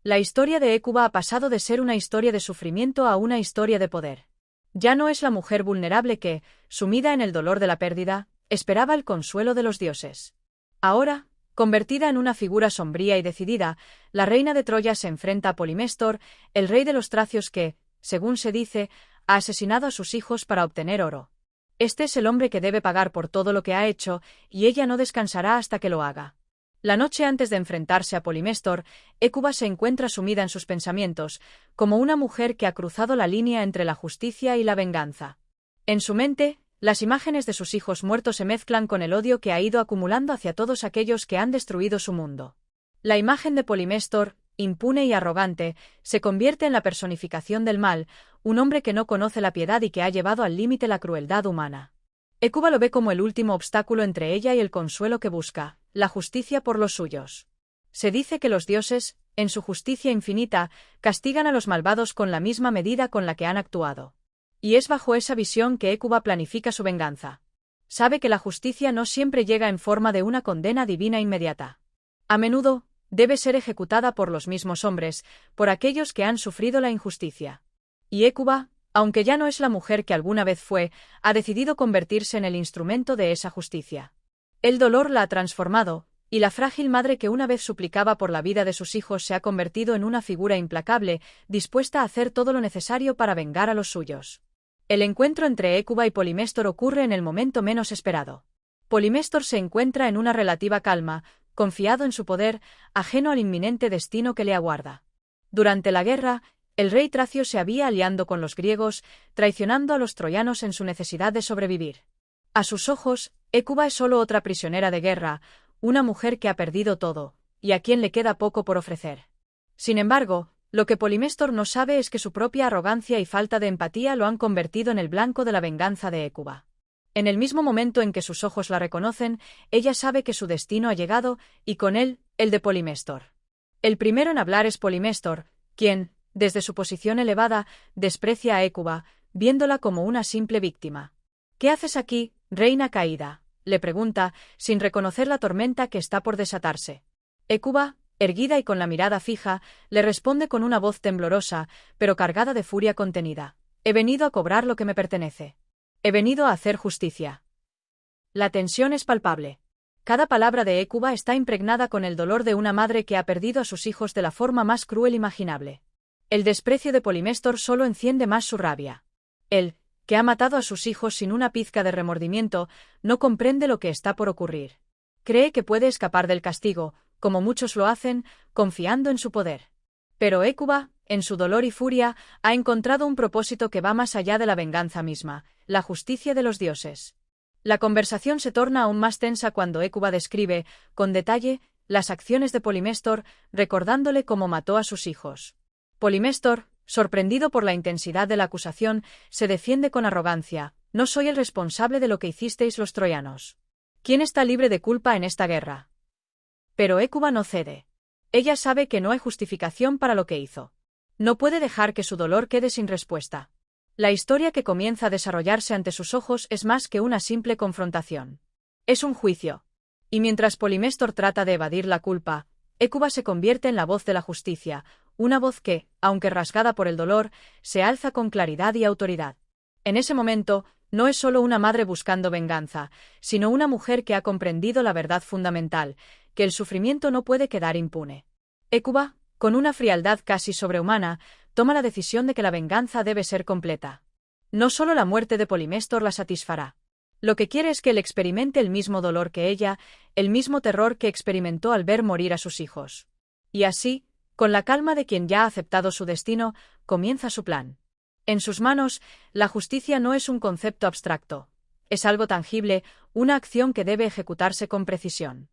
La historia de Hécuba ha pasado de ser una historia de sufrimiento a una historia de poder. Ya no es la mujer vulnerable que, sumida en el dolor de la pérdida, esperaba el consuelo de los dioses. Ahora, convertida en una figura sombría y decidida, la reina de Troya se enfrenta a Polimestor, el rey de los tracios que, según se dice, ha asesinado a sus hijos para obtener oro. Este es el hombre que debe pagar por todo lo que ha hecho, y ella no descansará hasta que lo haga. La noche antes de enfrentarse a Polimestor, Hécuba se encuentra sumida en sus pensamientos, como una mujer que ha cruzado la línea entre la justicia y la venganza. En su mente, las imágenes de sus hijos muertos se mezclan con el odio que ha ido acumulando hacia todos aquellos que han destruido su mundo. La imagen de Polimestor, impune y arrogante, se convierte en la personificación del mal, un hombre que no conoce la piedad y que ha llevado al límite la crueldad humana. Hécuba lo ve como el último obstáculo entre ella y el consuelo que busca, la justicia por los suyos. Se dice que los dioses, en su justicia infinita, castigan a los malvados con la misma medida con la que han actuado. Y es bajo esa visión que Hécuba planifica su venganza. Sabe que la justicia no siempre llega en forma de una condena divina inmediata. A menudo, debe ser ejecutada por los mismos hombres, por aquellos que han sufrido la injusticia. Y Hécuba, aunque ya no es la mujer que alguna vez fue, ha decidido convertirse en el instrumento de esa justicia. El dolor la ha transformado, y la frágil madre que una vez suplicaba por la vida de sus hijos se ha convertido en una figura implacable, dispuesta a hacer todo lo necesario para vengar a los suyos. El encuentro entre Hécuba y Polimestor ocurre en el momento menos esperado. Polimestor se encuentra en una relativa calma, confiado en su poder, ajeno al inminente destino que le aguarda. Durante la guerra, el rey tracio se había aliando con los griegos, traicionando a los troyanos en su necesidad de sobrevivir. A sus ojos, Hécuba es solo otra prisionera de guerra, una mujer que ha perdido todo, y a quien le queda poco por ofrecer. Sin embargo, lo que Polimestor no sabe es que su propia arrogancia y falta de empatía lo han convertido en el blanco de la venganza de Hécuba. En el mismo momento en que sus ojos la reconocen, ella sabe que su destino ha llegado, y con él, el de Polimestor. El primero en hablar es Polimestor, quien, desde su posición elevada, desprecia a Hécuba, viéndola como una simple víctima. «¿Qué haces aquí, reina caída?», le pregunta, sin reconocer la tormenta que está por desatarse. Hécuba, erguida y con la mirada fija, le responde con una voz temblorosa, pero cargada de furia contenida. «He venido a cobrar lo que me pertenece. He venido a hacer justicia». La tensión es palpable. Cada palabra de Hécuba está impregnada con el dolor de una madre que ha perdido a sus hijos de la forma más cruel imaginable. El desprecio de Polimestor solo enciende más su rabia. Él, que ha matado a sus hijos sin una pizca de remordimiento, no comprende lo que está por ocurrir. Cree que puede escapar del castigo, como muchos lo hacen, confiando en su poder. Pero Hécuba, en su dolor y furia, ha encontrado un propósito que va más allá de la venganza misma, la justicia de los dioses. La conversación se torna aún más tensa cuando Hécuba describe, con detalle, las acciones de Polimestor, recordándole cómo mató a sus hijos. Polimestor, sorprendido por la intensidad de la acusación, se defiende con arrogancia: «No soy el responsable de lo que hicisteis los troyanos. ¿Quién está libre de culpa en esta guerra?». Pero Hécuba no cede. Ella sabe que no hay justificación para lo que hizo. No puede dejar que su dolor quede sin respuesta. La historia que comienza a desarrollarse ante sus ojos es más que una simple confrontación. Es un juicio. Y mientras Polimestor trata de evadir la culpa, Hécuba se convierte en la voz de la justicia, una voz que, aunque rasgada por el dolor, se alza con claridad y autoridad. En ese momento, no es solo una madre buscando venganza, sino una mujer que ha comprendido la verdad fundamental, que el sufrimiento no puede quedar impune. Hécuba, con una frialdad casi sobrehumana, toma la decisión de que la venganza debe ser completa. No solo la muerte de Polimestor la satisfará. Lo que quiere es que él experimente el mismo dolor que ella, el mismo terror que experimentó al ver morir a sus hijos. Y así, con la calma de quien ya ha aceptado su destino, comienza su plan. En sus manos, la justicia no es un concepto abstracto. Es algo tangible, una acción que debe ejecutarse con precisión.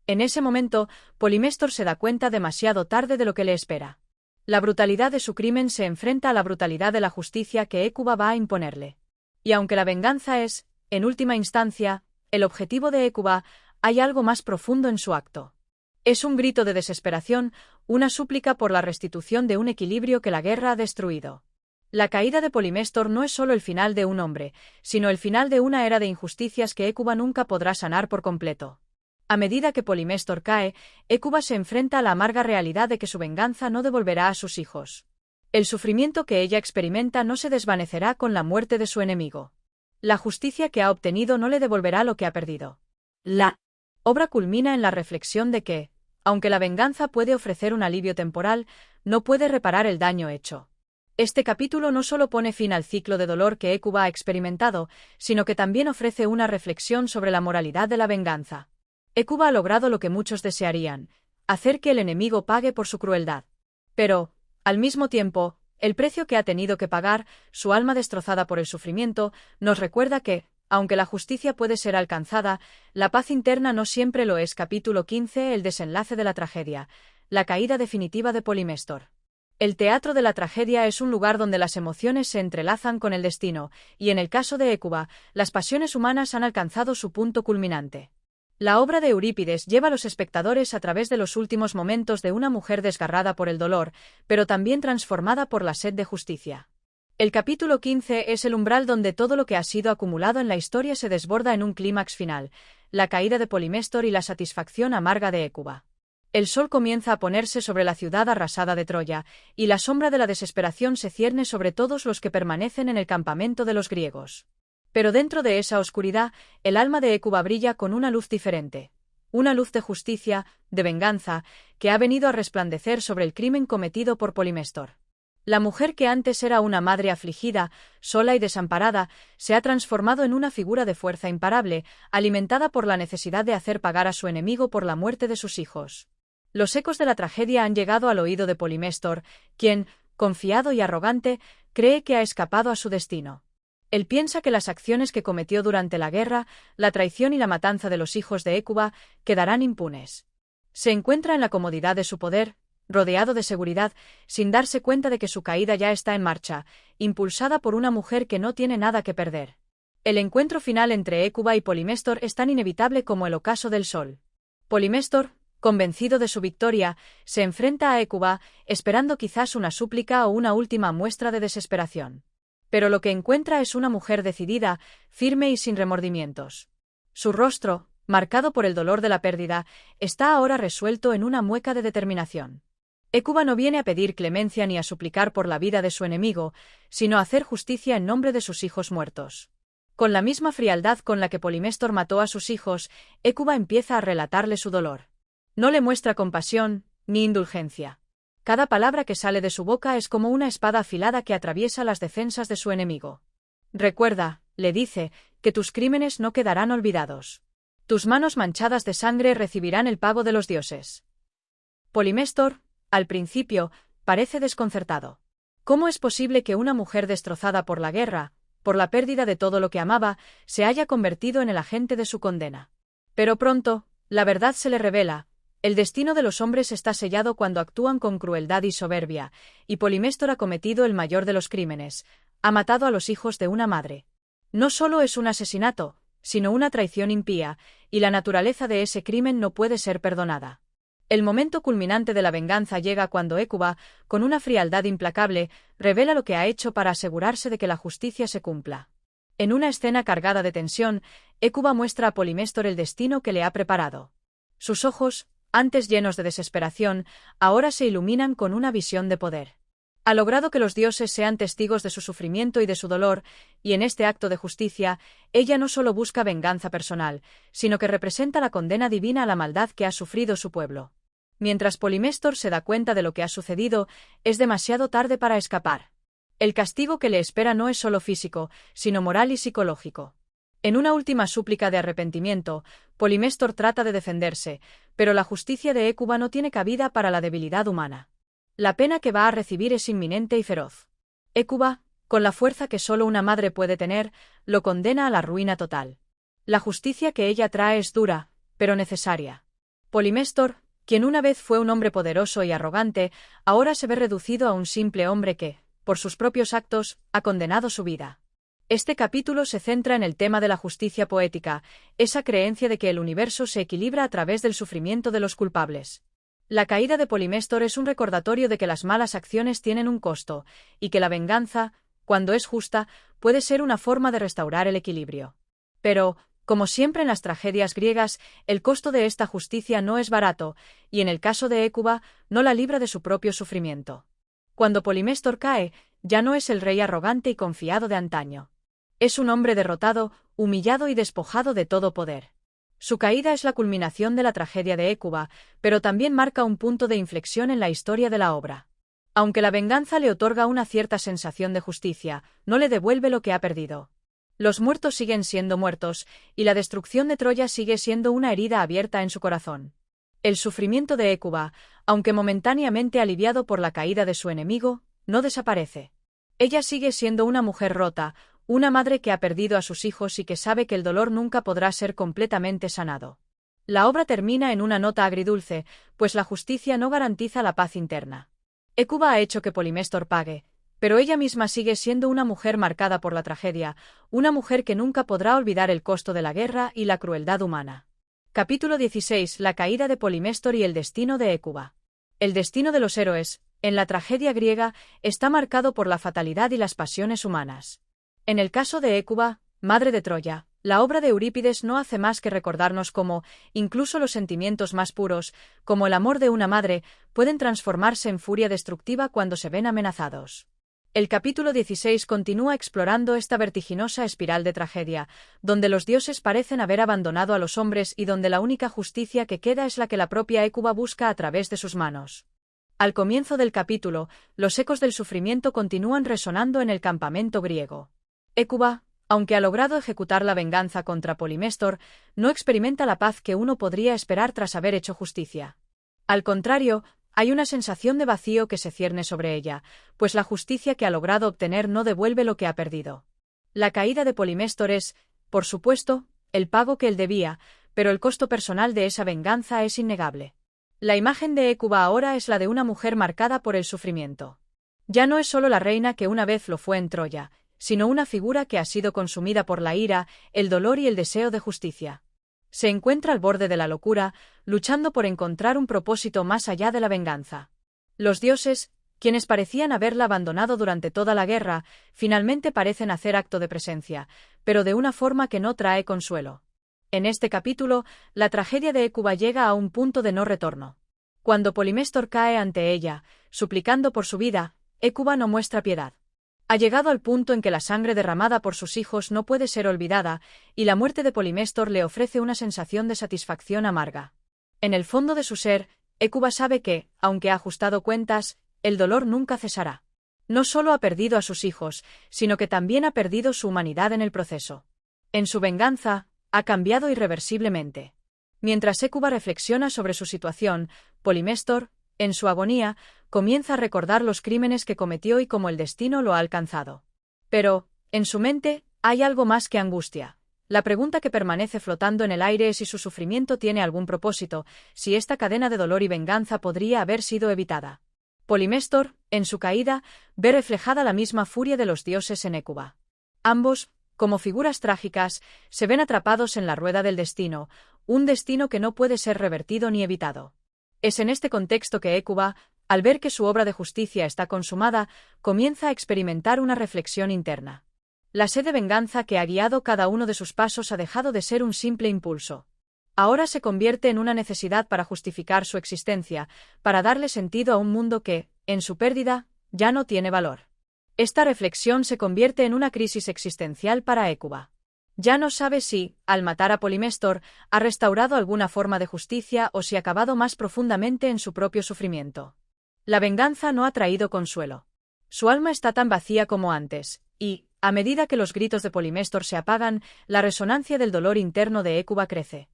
En ese momento, Polymestor se da cuenta demasiado tarde de lo que le espera. La brutalidad de su crimen se enfrenta a la brutalidad de la justicia que Hécuba va a imponerle. Y aunque la venganza es, en última instancia, el objetivo de Hécuba, hay algo más profundo en su acto. Es un grito de desesperación, una súplica por la restitución de un equilibrio que la guerra ha destruido. La caída de Polymestor no es solo el final de un hombre, sino el final de una era de injusticias que Hécuba nunca podrá sanar por completo. A medida que Polymestor cae, Hécuba se enfrenta a la amarga realidad de que su venganza no devolverá a sus hijos. El sufrimiento que ella experimenta no se desvanecerá con la muerte de su enemigo. La justicia que ha obtenido no le devolverá lo que ha perdido. La obra culmina en la reflexión de que, aunque la venganza puede ofrecer un alivio temporal, no puede reparar el daño hecho. Este capítulo no solo pone fin al ciclo de dolor que Hécuba ha experimentado, sino que también ofrece una reflexión sobre la moralidad de la venganza. Hécuba ha logrado lo que muchos desearían, hacer que el enemigo pague por su crueldad. Pero, al mismo tiempo, el precio que ha tenido que pagar, su alma destrozada por el sufrimiento, nos recuerda que, aunque la justicia puede ser alcanzada, la paz interna no siempre lo es. Capítulo 15. El desenlace de la tragedia. La caída definitiva de Polymestor. El teatro de la tragedia es un lugar donde las emociones se entrelazan con el destino, y en el caso de Hécuba, las pasiones humanas han alcanzado su punto culminante. La obra de Eurípides lleva a los espectadores a través de los últimos momentos de una mujer desgarrada por el dolor, pero también transformada por la sed de justicia. El capítulo 15 es el umbral donde todo lo que ha sido acumulado en la historia se desborda en un clímax final, la caída de Polymestor y la satisfacción amarga de Hécuba. El sol comienza a ponerse sobre la ciudad arrasada de Troya, y la sombra de la desesperación se cierne sobre todos los que permanecen en el campamento de los griegos. Pero dentro de esa oscuridad, el alma de Hécuba brilla con una luz diferente. Una luz de justicia, de venganza, que ha venido a resplandecer sobre el crimen cometido por Polymestor. La mujer que antes era una madre afligida, sola y desamparada, se ha transformado en una figura de fuerza imparable, alimentada por la necesidad de hacer pagar a su enemigo por la muerte de sus hijos. Los ecos de la tragedia han llegado al oído de Polymestor, quien, confiado y arrogante, cree que ha escapado a su destino. Él piensa que las acciones que cometió durante la guerra, la traición y la matanza de los hijos de Hécuba, quedarán impunes. Se encuentra en la comodidad de su poder, rodeado de seguridad, sin darse cuenta de que su caída ya está en marcha, impulsada por una mujer que no tiene nada que perder. El encuentro final entre Hécuba y Polymestor es tan inevitable como el ocaso del sol. Polymestor, convencido de su victoria, se enfrenta a Hécuba, esperando quizás una súplica o una última muestra de desesperación. Pero lo que encuentra es una mujer decidida, firme y sin remordimientos. Su rostro, marcado por el dolor de la pérdida, está ahora resuelto en una mueca de determinación. Hécuba no viene a pedir clemencia ni a suplicar por la vida de su enemigo, sino a hacer justicia en nombre de sus hijos muertos. Con la misma frialdad con la que Polymestor mató a sus hijos, Hécuba empieza a relatarle su dolor. No le muestra compasión, ni indulgencia. Cada palabra que sale de su boca es como una espada afilada que atraviesa las defensas de su enemigo. Recuerda, le dice, que tus crímenes no quedarán olvidados. Tus manos manchadas de sangre recibirán el pago de los dioses. Polymestor, al principio, parece desconcertado. ¿Cómo es posible que una mujer destrozada por la guerra, por la pérdida de todo lo que amaba, se haya convertido en el agente de su condena? Pero pronto, la verdad se le revela. El destino de los hombres está sellado cuando actúan con crueldad y soberbia, y Polymestor ha cometido el mayor de los crímenes, ha matado a los hijos de una madre. No solo es un asesinato, sino una traición impía, y la naturaleza de ese crimen no puede ser perdonada. El momento culminante de la venganza llega cuando Hécuba, con una frialdad implacable, revela lo que ha hecho para asegurarse de que la justicia se cumpla. En una escena cargada de tensión, Hécuba muestra a Polymestor el destino que le ha preparado. Sus ojos, antes llenos de desesperación, ahora se iluminan con una visión de poder. Ha logrado que los dioses sean testigos de su sufrimiento y de su dolor, y en este acto de justicia, ella no solo busca venganza personal, sino que representa la condena divina a la maldad que ha sufrido su pueblo. Mientras Polymestor se da cuenta de lo que ha sucedido, es demasiado tarde para escapar. El castigo que le espera no es solo físico, sino moral y psicológico. En una última súplica de arrepentimiento, Polymestor trata de defenderse, pero la justicia de Hécuba no tiene cabida para la debilidad humana. La pena que va a recibir es inminente y feroz. Hécuba, con la fuerza que solo una madre puede tener, lo condena a la ruina total. La justicia que ella trae es dura, pero necesaria. Polymestor, quien una vez fue un hombre poderoso y arrogante, ahora se ve reducido a un simple hombre que, por sus propios actos, ha condenado su vida. Este capítulo se centra en el tema de la justicia poética, esa creencia de que el universo se equilibra a través del sufrimiento de los culpables. La caída de Polymestor es un recordatorio de que las malas acciones tienen un costo, y que la venganza, cuando es justa, puede ser una forma de restaurar el equilibrio. Pero, como siempre en las tragedias griegas, el costo de esta justicia no es barato, y en el caso de Hécuba, no la libra de su propio sufrimiento. Cuando Polymestor cae, ya no es el rey arrogante y confiado de antaño. Es un hombre derrotado, humillado y despojado de todo poder. Su caída es la culminación de la tragedia de Hécuba, pero también marca un punto de inflexión en la historia de la obra. Aunque la venganza le otorga una cierta sensación de justicia, no le devuelve lo que ha perdido. Los muertos siguen siendo muertos, y la destrucción de Troya sigue siendo una herida abierta en su corazón. El sufrimiento de Hécuba, aunque momentáneamente aliviado por la caída de su enemigo, no desaparece. Ella sigue siendo una mujer rota, una madre que ha perdido a sus hijos y que sabe que el dolor nunca podrá ser completamente sanado. La obra termina en una nota agridulce, pues la justicia no garantiza la paz interna. Hécuba ha hecho que Polymestor pague, pero ella misma sigue siendo una mujer marcada por la tragedia, una mujer que nunca podrá olvidar el costo de la guerra y la crueldad humana. Capítulo 16. La caída de Polymestor y el destino de Hécuba. El destino de los héroes, en la tragedia griega, está marcado por la fatalidad y las pasiones humanas. En el caso de Hécuba, madre de Troya, la obra de Eurípides no hace más que recordarnos cómo, incluso los sentimientos más puros, como el amor de una madre, pueden transformarse en furia destructiva cuando se ven amenazados. El capítulo 16 continúa explorando esta vertiginosa espiral de tragedia, donde los dioses parecen haber abandonado a los hombres y donde la única justicia que queda es la que la propia Hécuba busca a través de sus manos. Al comienzo del capítulo, los ecos del sufrimiento continúan resonando en el campamento griego. Hécuba, aunque ha logrado ejecutar la venganza contra Polymestor, no experimenta la paz que uno podría esperar tras haber hecho justicia. Al contrario, hay una sensación de vacío que se cierne sobre ella, pues la justicia que ha logrado obtener no devuelve lo que ha perdido. La caída de Polymestor es, por supuesto, el pago que él debía, pero el costo personal de esa venganza es innegable. La imagen de Hécuba ahora es la de una mujer marcada por el sufrimiento. Ya no es solo la reina que una vez lo fue en Troya, sino una figura que ha sido consumida por la ira, el dolor y el deseo de justicia. Se encuentra al borde de la locura, luchando por encontrar un propósito más allá de la venganza. Los dioses, quienes parecían haberla abandonado durante toda la guerra, finalmente parecen hacer acto de presencia, pero de una forma que no trae consuelo. En este capítulo, la tragedia de Hécuba llega a un punto de no retorno. Cuando Polymestor cae ante ella, suplicando por su vida, Hécuba no muestra piedad. Ha llegado al punto en que la sangre derramada por sus hijos no puede ser olvidada, y la muerte de Polymestor le ofrece una sensación de satisfacción amarga. En el fondo de su ser, Hécuba sabe que, aunque ha ajustado cuentas, el dolor nunca cesará. No solo ha perdido a sus hijos, sino que también ha perdido su humanidad en el proceso. En su venganza, ha cambiado irreversiblemente. Mientras Hécuba reflexiona sobre su situación, Polymestor, en su agonía, comienza a recordar los crímenes que cometió y cómo el destino lo ha alcanzado. Pero, en su mente, hay algo más que angustia. La pregunta que permanece flotando en el aire es si su sufrimiento tiene algún propósito, si esta cadena de dolor y venganza podría haber sido evitada. Polymestor, en su caída, ve reflejada la misma furia de los dioses en Hécuba. Ambos, como figuras trágicas, se ven atrapados en la rueda del destino, un destino que no puede ser revertido ni evitado. Es en este contexto que Hécuba, al ver que su obra de justicia está consumada, comienza a experimentar una reflexión interna. La sed de venganza que ha guiado cada uno de sus pasos ha dejado de ser un simple impulso. Ahora se convierte en una necesidad para justificar su existencia, para darle sentido a un mundo que, en su pérdida, ya no tiene valor. Esta reflexión se convierte en una crisis existencial para Hécuba. Ya no sabe si, al matar a Polymestor, ha restaurado alguna forma de justicia o si ha acabado más profundamente en su propio sufrimiento. La venganza no ha traído consuelo. Su alma está tan vacía como antes, y, A medida que los gritos de Polymestor se apagan, la resonancia del dolor interno de Hécuba crece.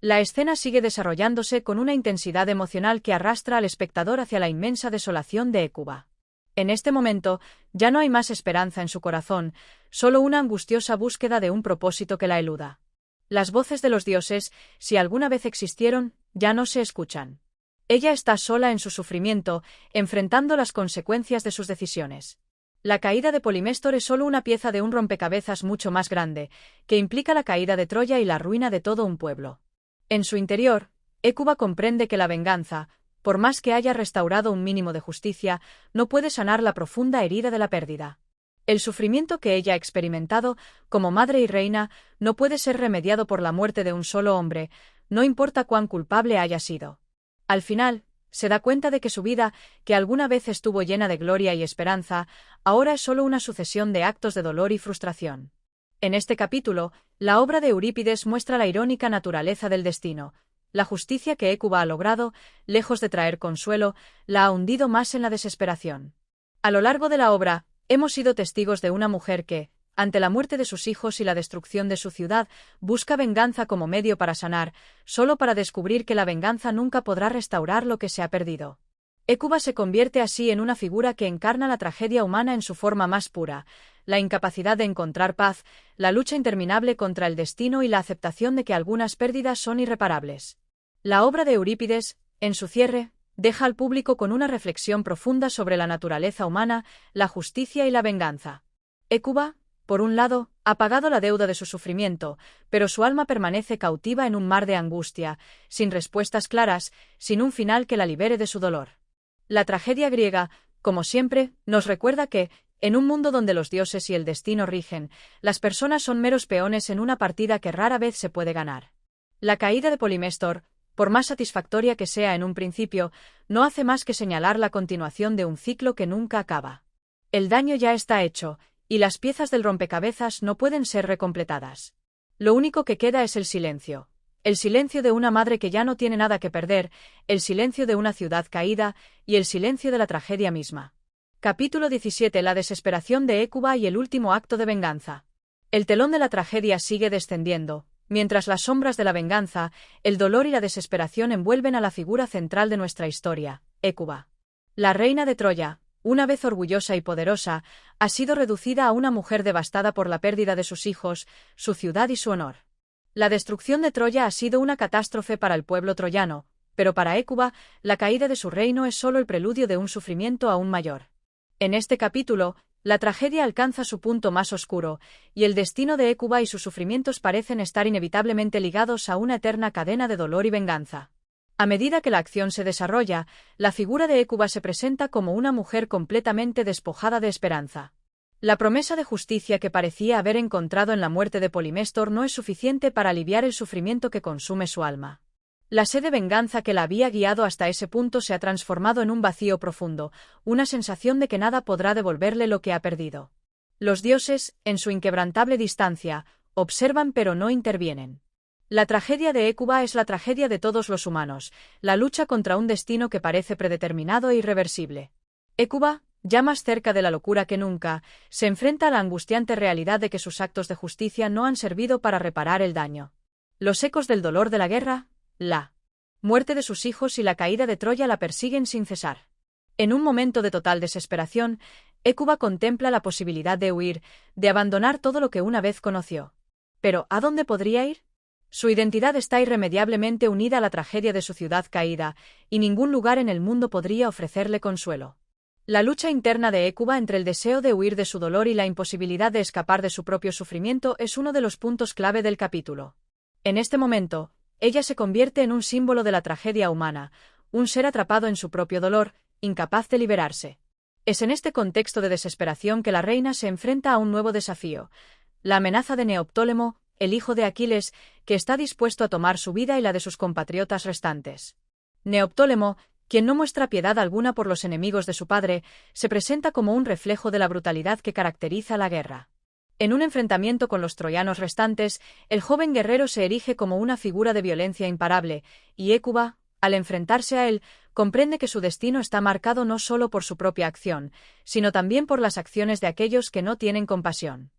La escena sigue desarrollándose con una intensidad emocional que arrastra al espectador hacia la inmensa desolación de Hécuba. En este momento, ya no hay más esperanza en su corazón, solo una angustiosa búsqueda de un propósito que la eluda. Las voces de los dioses, si alguna vez existieron, ya no se escuchan. Ella está sola en su sufrimiento, enfrentando las consecuencias de sus decisiones. La caída de Polymestor es solo una pieza de un rompecabezas mucho más grande, que implica la caída de Troya y la ruina de todo un pueblo. En su interior, Hécuba comprende que la venganza, por más que haya restaurado un mínimo de justicia, no puede sanar la profunda herida de la pérdida. El sufrimiento que ella ha experimentado, como madre y reina, no puede ser remediado por la muerte de un solo hombre, no importa cuán culpable haya sido. Al final, se da cuenta de que su vida, que alguna vez estuvo llena de gloria y esperanza, ahora es solo una sucesión de actos de dolor y frustración. En este capítulo, la obra de Eurípides muestra la irónica naturaleza del destino. La justicia que Hécuba ha logrado, lejos de traer consuelo, la ha hundido más en la desesperación. A lo largo de la obra, hemos sido testigos de una mujer que, ante la muerte de sus hijos y la destrucción de su ciudad, busca venganza como medio para sanar, solo para descubrir que la venganza nunca podrá restaurar lo que se ha perdido. Hécuba se convierte así en una figura que encarna la tragedia humana en su forma más pura, la incapacidad de encontrar paz, la lucha interminable contra el destino y la aceptación de que algunas pérdidas son irreparables. La obra de Eurípides, en su cierre, deja al público con una reflexión profunda sobre la naturaleza humana, la justicia y la venganza. Hécuba, por un lado, ha pagado la deuda de su sufrimiento, pero su alma permanece cautiva en un mar de angustia, sin respuestas claras, sin un final que la libere de su dolor. La tragedia griega, como siempre, nos recuerda que, en un mundo donde los dioses y el destino rigen, las personas son meros peones en una partida que rara vez se puede ganar. La caída de Polymestor, por más satisfactoria que sea en un principio, no hace más que señalar la continuación de un ciclo que nunca acaba. El daño ya está hecho, y las piezas del rompecabezas no pueden ser recompletadas. Lo único que queda es el silencio de una madre que ya no tiene nada que perder, el silencio de una ciudad caída, y el silencio de la tragedia misma. Capítulo 17. La desesperación de Hécuba y el último acto de venganza. El telón de la tragedia sigue descendiendo, mientras las sombras de la venganza, el dolor y la desesperación envuelven a la figura central de nuestra historia, Hécuba. La reina de Troya, una vez orgullosa y poderosa, ha sido reducida a una mujer devastada por la pérdida de sus hijos, su ciudad y su honor. La destrucción de Troya ha sido una catástrofe para el pueblo troyano, pero para Hécuba, la caída de su reino es solo el preludio de un sufrimiento aún mayor. En este capítulo, la tragedia alcanza su punto más oscuro, y el destino de Hécuba y sus sufrimientos parecen estar inevitablemente ligados a una eterna cadena de dolor y venganza. A medida que la acción se desarrolla, la figura de Hécuba se presenta como una mujer completamente despojada de esperanza. La promesa de justicia que parecía haber encontrado en la muerte de Polymestor no es suficiente para aliviar el sufrimiento que consume su alma. La sed de venganza que la había guiado hasta ese punto se ha transformado en un vacío profundo, una sensación de que nada podrá devolverle lo que ha perdido. Los dioses, en su inquebrantable distancia, observan pero no intervienen. La tragedia de Hécuba es la tragedia de todos los humanos, la lucha contra un destino que parece predeterminado e irreversible. Hécuba, ya más cerca de la locura que nunca, se enfrenta a la angustiante realidad de que sus actos de justicia no han servido para reparar el daño. Los ecos del dolor de la guerra, la muerte de sus hijos y la caída de Troya la persiguen sin cesar. En un momento de total desesperación, Hécuba contempla la posibilidad de huir, de abandonar todo lo que una vez conoció. Pero, ¿a dónde podría ir? Su identidad está irremediablemente unida a la tragedia de su ciudad caída, y ningún lugar en el mundo podría ofrecerle consuelo. La lucha interna de Hécuba entre el deseo de huir de su dolor y la imposibilidad de escapar de su propio sufrimiento es uno de los puntos clave del capítulo. En este momento, ella se convierte en un símbolo de la tragedia humana, un ser atrapado en su propio dolor, incapaz de liberarse. Es en este contexto de desesperación que la reina se enfrenta a un nuevo desafío, la amenaza de Neoptólemo, el hijo de Aquiles, que está dispuesto a tomar su vida y la de sus compatriotas restantes. Neoptólemo, quien no muestra piedad alguna por los enemigos de su padre, se presenta como un reflejo de la brutalidad que caracteriza la guerra. En un enfrentamiento con los troyanos restantes, el joven guerrero se erige como una figura de violencia imparable, y Hécuba, al enfrentarse a él, comprende que su destino está marcado no solo por su propia acción, sino también por las acciones de aquellos que no tienen compasión.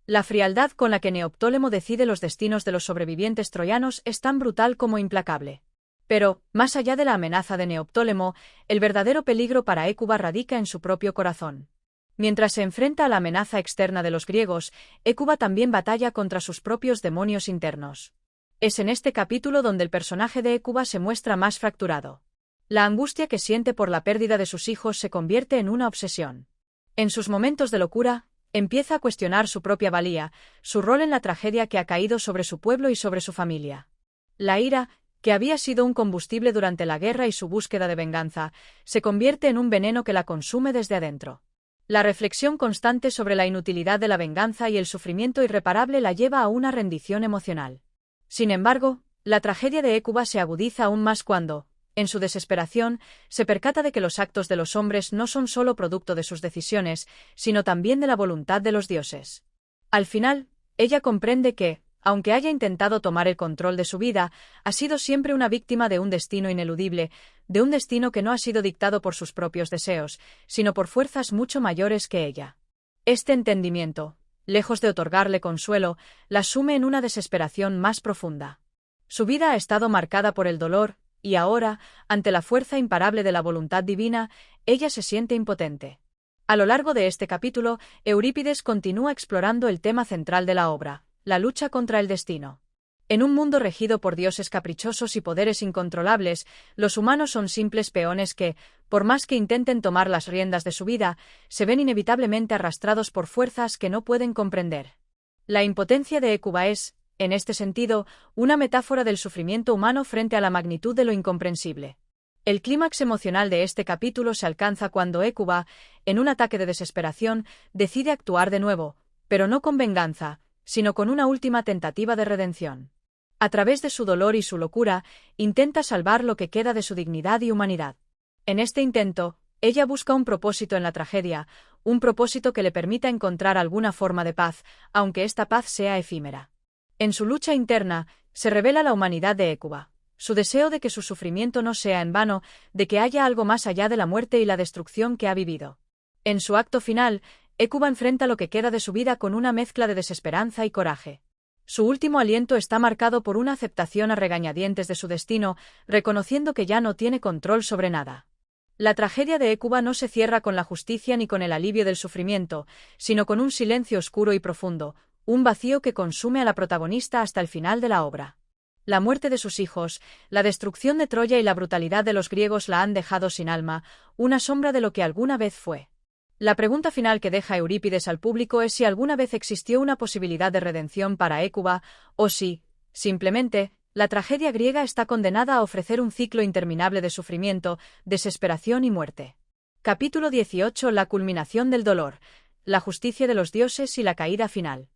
La frialdad con la que Neoptólemo decide los destinos de los sobrevivientes troyanos es tan brutal como implacable. Pero, más allá de la amenaza de Neoptólemo, el verdadero peligro para Hécuba radica en su propio corazón. Mientras se enfrenta a la amenaza externa de los griegos, Hécuba también batalla contra sus propios demonios internos. Es en este capítulo donde el personaje de Hécuba se muestra más fracturado. La angustia que siente por la pérdida de sus hijos se convierte en una obsesión. En sus momentos de locura, empieza a cuestionar su propia valía, su rol en la tragedia que ha caído sobre su pueblo y sobre su familia. La ira, que había sido un combustible durante la guerra y su búsqueda de venganza, se convierte en un veneno que la consume desde adentro. La reflexión constante sobre la inutilidad de la venganza y el sufrimiento irreparable la lleva a una rendición emocional. Sin embargo, la tragedia de Hécuba se agudiza aún más cuando, en su desesperación, se percata de que los actos de los hombres no son solo producto de sus decisiones, sino también de la voluntad de los dioses. Al final, ella comprende que, aunque haya intentado tomar el control de su vida, ha sido siempre una víctima de un destino ineludible, de un destino que no ha sido dictado por sus propios deseos, sino por fuerzas mucho mayores que ella. Este entendimiento, lejos de otorgarle consuelo, la sume en una desesperación más profunda. Su vida ha estado marcada por el dolor, y ahora, ante la fuerza imparable de la voluntad divina, ella se siente impotente. A lo largo de este capítulo, Eurípides continúa explorando el tema central de la obra, la lucha contra el destino. En un mundo regido por dioses caprichosos y poderes incontrolables, los humanos son simples peones que, por más que intenten tomar las riendas de su vida, se ven inevitablemente arrastrados por fuerzas que no pueden comprender. La impotencia de Hécuba es, en este sentido, una metáfora del sufrimiento humano frente a la magnitud de lo incomprensible. El clímax emocional de este capítulo se alcanza cuando Hécuba, en un ataque de desesperación, decide actuar de nuevo, pero no con venganza, sino con una última tentativa de redención. A través de su dolor y su locura, intenta salvar lo que queda de su dignidad y humanidad. En este intento, ella busca un propósito en la tragedia, un propósito que le permita encontrar alguna forma de paz, aunque esta paz sea efímera. En su lucha interna, se revela la humanidad de Hécuba, su deseo de que su sufrimiento no sea en vano, de que haya algo más allá de la muerte y la destrucción que ha vivido. En su acto final, Hécuba enfrenta lo que queda de su vida con una mezcla de desesperanza y coraje. Su último aliento está marcado por una aceptación a regañadientes de su destino, reconociendo que ya no tiene control sobre nada. La tragedia de Hécuba no se cierra con la justicia ni con el alivio del sufrimiento, sino con un silencio oscuro y profundo, un vacío que consume a la protagonista hasta el final de la obra. La muerte de sus hijos, la destrucción de Troya y la brutalidad de los griegos la han dejado sin alma, una sombra de lo que alguna vez fue. La pregunta final que deja Eurípides al público es si alguna vez existió una posibilidad de redención para Hécuba, o si, simplemente, la tragedia griega está condenada a ofrecer un ciclo interminable de sufrimiento, desesperación y muerte. Capítulo 18. La culminación del dolor, la justicia de los dioses y la caída final.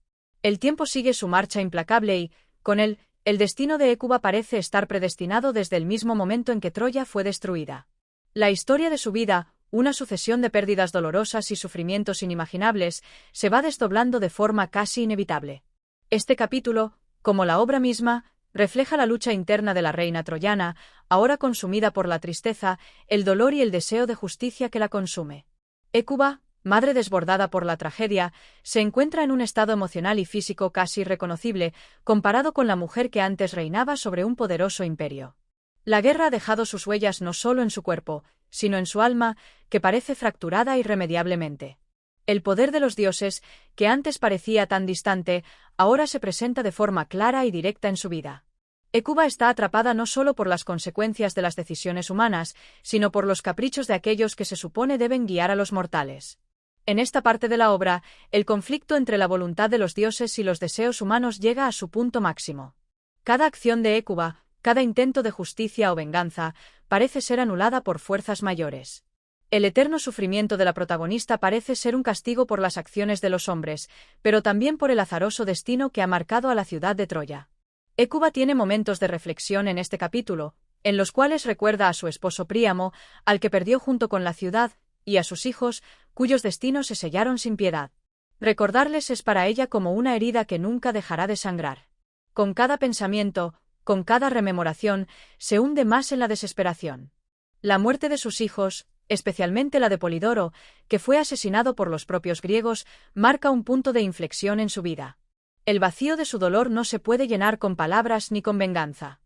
El tiempo sigue su marcha implacable y, con él, el destino de Hécuba parece estar predestinado desde el mismo momento en que Troya fue destruida. La historia de su vida, una sucesión de pérdidas dolorosas y sufrimientos inimaginables, se va desdoblando de forma casi inevitable. Este capítulo, como la obra misma, refleja la lucha interna de la reina troyana, ahora consumida por la tristeza, el dolor y el deseo de justicia que la consume. Hécuba, madre desbordada por la tragedia, se encuentra en un estado emocional y físico casi irreconocible, comparado con la mujer que antes reinaba sobre un poderoso imperio. La guerra ha dejado sus huellas no solo en su cuerpo, sino en su alma, que parece fracturada irremediablemente. El poder de los dioses, que antes parecía tan distante, ahora se presenta de forma clara y directa en su vida. Hécuba está atrapada no solo por las consecuencias de las decisiones humanas, sino por los caprichos de aquellos que se supone deben guiar a los mortales. En esta parte de la obra, el conflicto entre la voluntad de los dioses y los deseos humanos llega a su punto máximo. Cada acción de Hécuba, cada intento de justicia o venganza, parece ser anulada por fuerzas mayores. El eterno sufrimiento de la protagonista parece ser un castigo por las acciones de los hombres, pero también por el azaroso destino que ha marcado a la ciudad de Troya. Hécuba tiene momentos de reflexión en este capítulo, en los cuales recuerda a su esposo Príamo, al que perdió junto con la ciudad, y a sus hijos, cuyos destinos se sellaron sin piedad. Recordarles es para ella como una herida que nunca dejará de sangrar. Con cada pensamiento, con cada rememoración, se hunde más en la desesperación. La muerte de sus hijos, especialmente la de Polidoro, que fue asesinado por los propios griegos, marca un punto de inflexión en su vida. El vacío de su dolor no se puede llenar con palabras ni con venganza.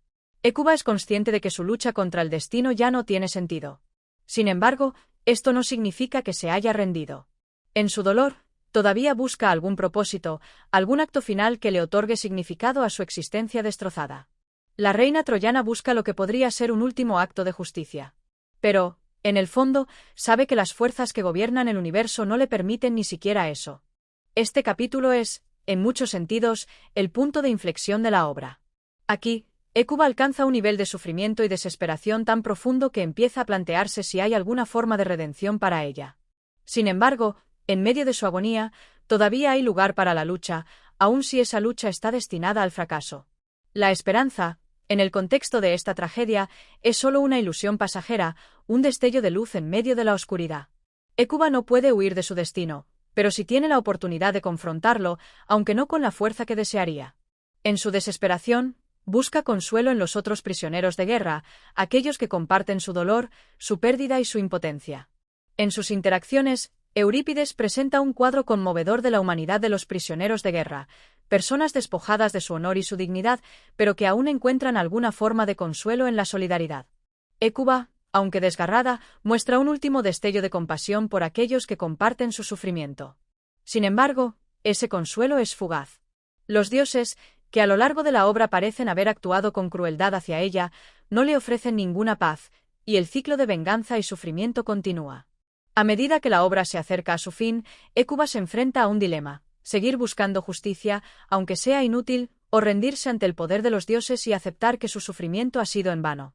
Hécuba es consciente de que su lucha contra el destino ya no tiene sentido. Sin embargo, esto no significa que se haya rendido. En su dolor, todavía busca algún propósito, algún acto final que le otorgue significado a su existencia destrozada. La reina troyana busca lo que podría ser un último acto de justicia. Pero, en el fondo, sabe que las fuerzas que gobiernan el universo no le permiten ni siquiera eso. Este capítulo es, en muchos sentidos, el punto de inflexión de la obra. Aquí, Hécuba alcanza un nivel de sufrimiento y desesperación tan profundo que empieza a plantearse si hay alguna forma de redención para ella. Sin embargo, en medio de su agonía, todavía hay lugar para la lucha, aun si esa lucha está destinada al fracaso. La esperanza, en el contexto de esta tragedia, es solo una ilusión pasajera, un destello de luz en medio de la oscuridad. Hécuba no puede huir de su destino, pero sí tiene la oportunidad de confrontarlo, aunque no con la fuerza que desearía. En su desesperación, busca consuelo en los otros prisioneros de guerra, aquellos que comparten su dolor, su pérdida y su impotencia. En sus interacciones, Eurípides presenta un cuadro conmovedor de la humanidad de los prisioneros de guerra, personas despojadas de su honor y su dignidad, pero que aún encuentran alguna forma de consuelo en la solidaridad. Hécuba, aunque desgarrada, muestra un último destello de compasión por aquellos que comparten su sufrimiento. Sin embargo, ese consuelo es fugaz. Los dioses, que a lo largo de la obra parecen haber actuado con crueldad hacia ella, no le ofrecen ninguna paz, y el ciclo de venganza y sufrimiento continúa. A medida que la obra se acerca a su fin, Hécuba se enfrenta a un dilema: seguir buscando justicia, aunque sea inútil, o rendirse ante el poder de los dioses y aceptar que su sufrimiento ha sido en vano.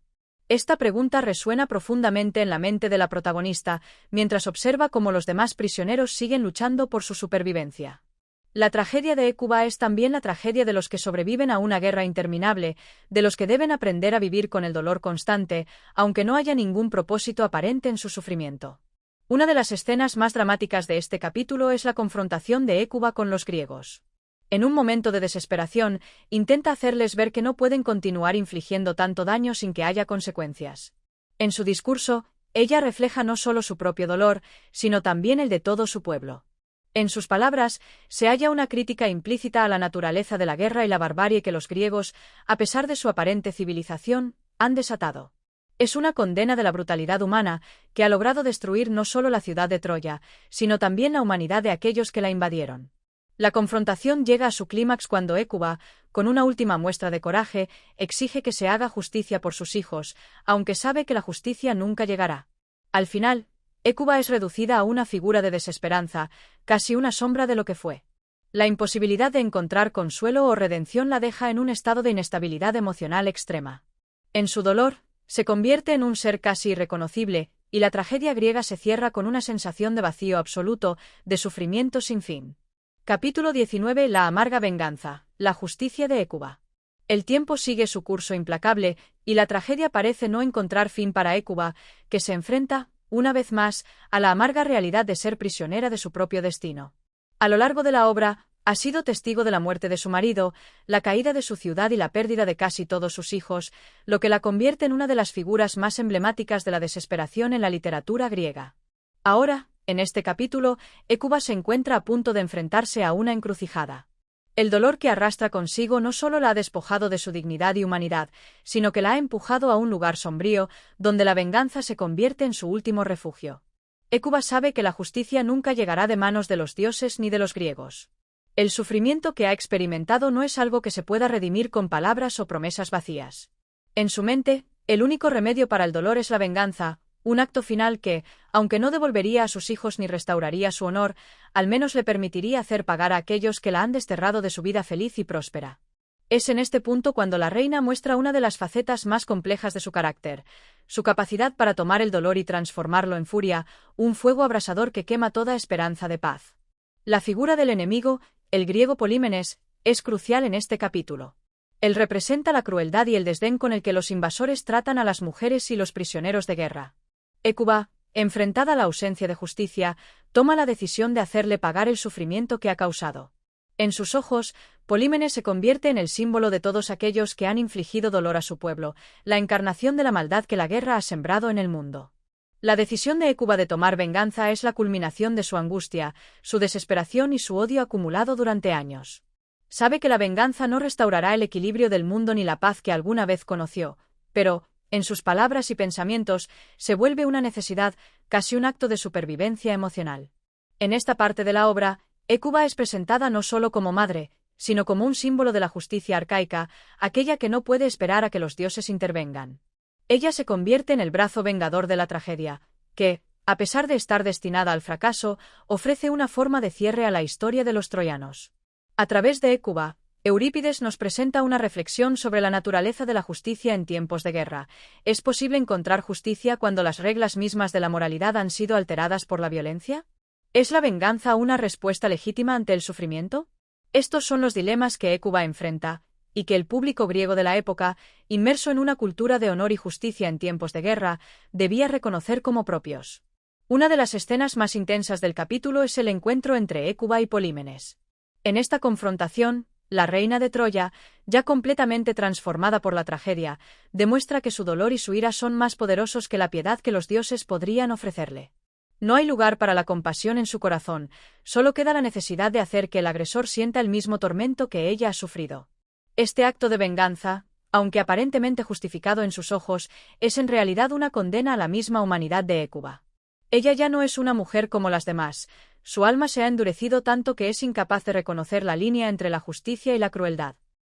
Esta pregunta resuena profundamente en la mente de la protagonista, mientras observa cómo los demás prisioneros siguen luchando por su supervivencia. La tragedia de Hécuba es también la tragedia de los que sobreviven a una guerra interminable, de los que deben aprender a vivir con el dolor constante, aunque no haya ningún propósito aparente en su sufrimiento. Una de las escenas más dramáticas de este capítulo es la confrontación de Hécuba con los griegos. En un momento de desesperación, intenta hacerles ver que no pueden continuar infligiendo tanto daño sin que haya consecuencias. En su discurso, ella refleja no solo su propio dolor, sino también el de todo su pueblo. En sus palabras, se halla una crítica implícita a la naturaleza de la guerra y la barbarie que los griegos, a pesar de su aparente civilización, han desatado. Es una condena de la brutalidad humana, que ha logrado destruir no solo la ciudad de Troya, sino también la humanidad de aquellos que la invadieron. La confrontación llega a su clímax cuando Hécuba, con una última muestra de coraje, exige que se haga justicia por sus hijos, aunque sabe que la justicia nunca llegará. Al final, Hécuba es reducida a una figura de desesperanza, casi una sombra de lo que fue. La imposibilidad de encontrar consuelo o redención la deja en un estado de inestabilidad emocional extrema. En su dolor, se convierte en un ser casi irreconocible, y la tragedia griega se cierra con una sensación de vacío absoluto, de sufrimiento sin fin. Capítulo 19. La amarga venganza, la justicia de Hécuba. El tiempo sigue su curso implacable, y la tragedia parece no encontrar fin para Hécuba, que se enfrenta, una vez más, a la amarga realidad de ser prisionera de su propio destino. A lo largo de la obra, ha sido testigo de la muerte de su marido, la caída de su ciudad y la pérdida de casi todos sus hijos, lo que la convierte en una de las figuras más emblemáticas de la desesperación en la literatura griega. Ahora, en este capítulo, Hécuba se encuentra a punto de enfrentarse a una encrucijada. El dolor que arrastra consigo no solo la ha despojado de su dignidad y humanidad, sino que la ha empujado a un lugar sombrío, donde la venganza se convierte en su último refugio. Hécuba sabe que la justicia nunca llegará de manos de los dioses ni de los griegos. El sufrimiento que ha experimentado no es algo que se pueda redimir con palabras o promesas vacías. En su mente, el único remedio para el dolor es la venganza, un acto final que, aunque no devolvería a sus hijos ni restauraría su honor, al menos le permitiría hacer pagar a aquellos que la han desterrado de su vida feliz y próspera. Es en este punto cuando la reina muestra una de las facetas más complejas de su carácter, su capacidad para tomar el dolor y transformarlo en furia, un fuego abrasador que quema toda esperanza de paz. La figura del enemigo, el griego Polímenes, es crucial en este capítulo. Él representa la crueldad y el desdén con el que los invasores tratan a las mujeres y los prisioneros de guerra. Hécuba, enfrentada a la ausencia de justicia, toma la decisión de hacerle pagar el sufrimiento que ha causado. En sus ojos, Polímenes se convierte en el símbolo de todos aquellos que han infligido dolor a su pueblo, la encarnación de la maldad que la guerra ha sembrado en el mundo. La decisión de Hécuba de tomar venganza es la culminación de su angustia, su desesperación y su odio acumulado durante años. Sabe que la venganza no restaurará el equilibrio del mundo ni la paz que alguna vez conoció, pero, en sus palabras y pensamientos, se vuelve una necesidad, casi un acto de supervivencia emocional. En esta parte de la obra, Hécuba es presentada no solo como madre, sino como un símbolo de la justicia arcaica, aquella que no puede esperar a que los dioses intervengan. Ella se convierte en el brazo vengador de la tragedia, que, a pesar de estar destinada al fracaso, ofrece una forma de cierre a la historia de los troyanos. A través de Hécuba, Eurípides nos presenta una reflexión sobre la naturaleza de la justicia en tiempos de guerra. ¿Es posible encontrar justicia cuando las reglas mismas de la moralidad han sido alteradas por la violencia? ¿Es la venganza una respuesta legítima ante el sufrimiento? Estos son los dilemas que Hécuba enfrenta, y que el público griego de la época, inmerso en una cultura de honor y justicia en tiempos de guerra, debía reconocer como propios. Una de las escenas más intensas del capítulo es el encuentro entre Hécuba y Polímenes. En esta confrontación, la reina de Troya, ya completamente transformada por la tragedia, demuestra que su dolor y su ira son más poderosos que la piedad que los dioses podrían ofrecerle. No hay lugar para la compasión en su corazón, solo queda la necesidad de hacer que el agresor sienta el mismo tormento que ella ha sufrido. Este acto de venganza, aunque aparentemente justificado en sus ojos, es en realidad una condena a la misma humanidad de Hécuba. Ella ya no es una mujer como las demás, su alma se ha endurecido tanto que es incapaz de reconocer la línea entre la justicia y la crueldad.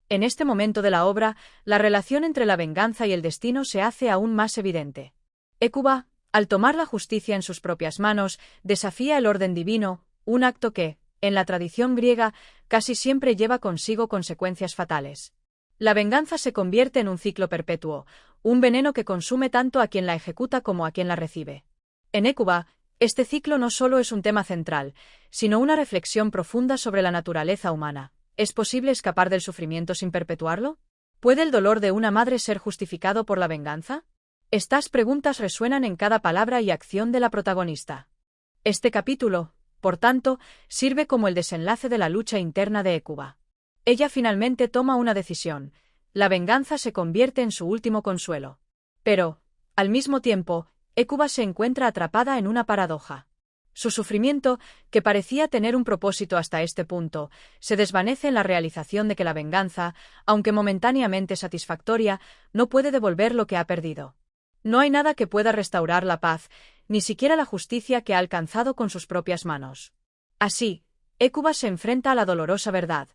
En este momento de la obra, la relación entre la venganza y el destino se hace aún más evidente. Hécuba, al tomar la justicia en sus propias manos, desafía el orden divino, un acto que, en la tradición griega, casi siempre lleva consigo consecuencias fatales. La venganza se convierte en un ciclo perpetuo, un veneno que consume tanto a quien la ejecuta como a quien la recibe. En Hécuba, este ciclo no solo es un tema central, sino una reflexión profunda sobre la naturaleza humana. ¿Es posible escapar del sufrimiento sin perpetuarlo? ¿Puede el dolor de una madre ser justificado por la venganza? Estas preguntas resuenan en cada palabra y acción de la protagonista. Este capítulo, por tanto, sirve como el desenlace de la lucha interna de Hécuba. Ella finalmente toma una decisión. La venganza se convierte en su último consuelo. Pero, al mismo tiempo, Hécuba se encuentra atrapada en una paradoja. Su sufrimiento, que parecía tener un propósito hasta este punto, se desvanece en la realización de que la venganza, aunque momentáneamente satisfactoria, no puede devolver lo que ha perdido. No hay nada que pueda restaurar la paz, ni siquiera la justicia que ha alcanzado con sus propias manos. Así, Hécuba se enfrenta a la dolorosa verdad.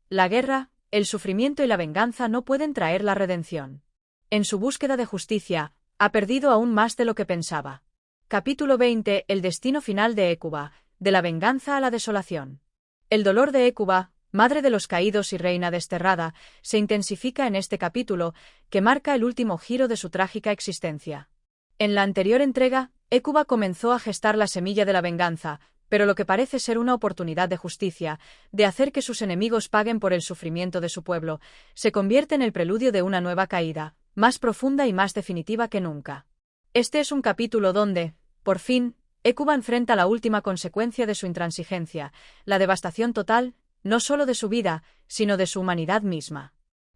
La guerra, el sufrimiento y la venganza no pueden traer la redención. En su búsqueda de justicia, ha perdido aún más de lo que pensaba. Capítulo 20. El destino final de Hécuba, de la venganza a la desolación. El dolor de Hécuba, madre de los caídos y reina desterrada, se intensifica en este capítulo, que marca el último giro de su trágica existencia. En la anterior entrega, Hécuba comenzó a gestar la semilla de la venganza, pero lo que parece ser una oportunidad de justicia, de hacer que sus enemigos paguen por el sufrimiento de su pueblo, se convierte en el preludio de una nueva caída, más profunda y más definitiva que nunca. Este es un capítulo donde, por fin, Hécuba enfrenta la última consecuencia de su intransigencia, la devastación total, no solo de su vida, sino de su humanidad misma.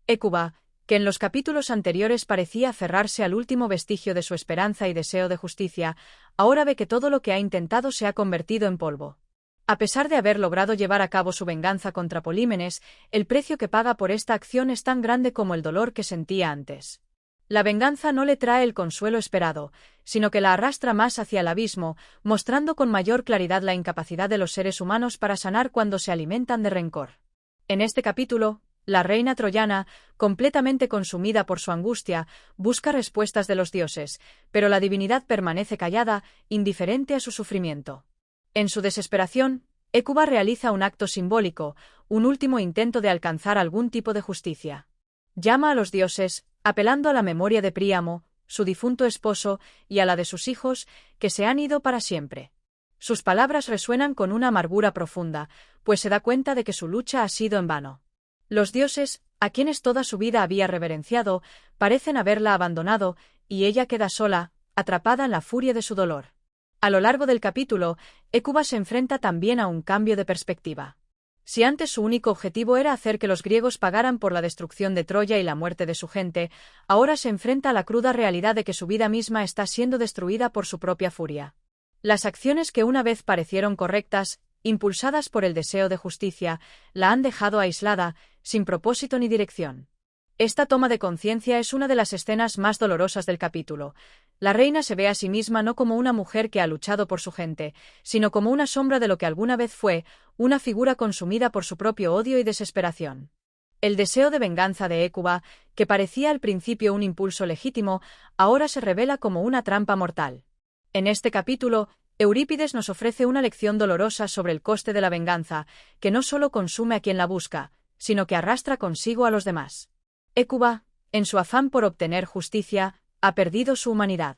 Hécuba, que en los capítulos anteriores parecía aferrarse al último vestigio de su esperanza y deseo de justicia, ahora ve que todo lo que ha intentado se ha convertido en polvo. A pesar de haber logrado llevar a cabo su venganza contra Polímenes, el precio que paga por esta acción es tan grande como el dolor que sentía antes. La venganza no le trae el consuelo esperado, sino que la arrastra más hacia el abismo, mostrando con mayor claridad la incapacidad de los seres humanos para sanar cuando se alimentan de rencor. En este capítulo, la reina troyana, completamente consumida por su angustia, busca respuestas de los dioses, pero la divinidad permanece callada, indiferente a su sufrimiento. En su desesperación, Hécuba realiza un acto simbólico, un último intento de alcanzar algún tipo de justicia. Llama a los dioses, apelando a la memoria de Príamo, su difunto esposo, y a la de sus hijos, que se han ido para siempre. Sus palabras resuenan con una amargura profunda, pues se da cuenta de que su lucha ha sido en vano. Los dioses, a quienes toda su vida había reverenciado, parecen haberla abandonado, y ella queda sola, atrapada en la furia de su dolor. A lo largo del capítulo, Hécuba se enfrenta también a un cambio de perspectiva. Si antes su único objetivo era hacer que los griegos pagaran por la destrucción de Troya y la muerte de su gente, ahora se enfrenta a la cruda realidad de que su vida misma está siendo destruida por su propia furia. Las acciones que una vez parecieron correctas, impulsadas por el deseo de justicia, la han dejado aislada, sin propósito ni dirección. Esta toma de conciencia es una de las escenas más dolorosas del capítulo. La reina se ve a sí misma no como una mujer que ha luchado por su gente, sino como una sombra de lo que alguna vez fue, una figura consumida por su propio odio y desesperación. El deseo de venganza de Hécuba, que parecía al principio un impulso legítimo, ahora se revela como una trampa mortal. En este capítulo, Eurípides nos ofrece una lección dolorosa sobre el coste de la venganza, que no solo consume a quien la busca, sino que arrastra consigo a los demás. Hécuba, en su afán por obtener justicia, ha perdido su humanidad.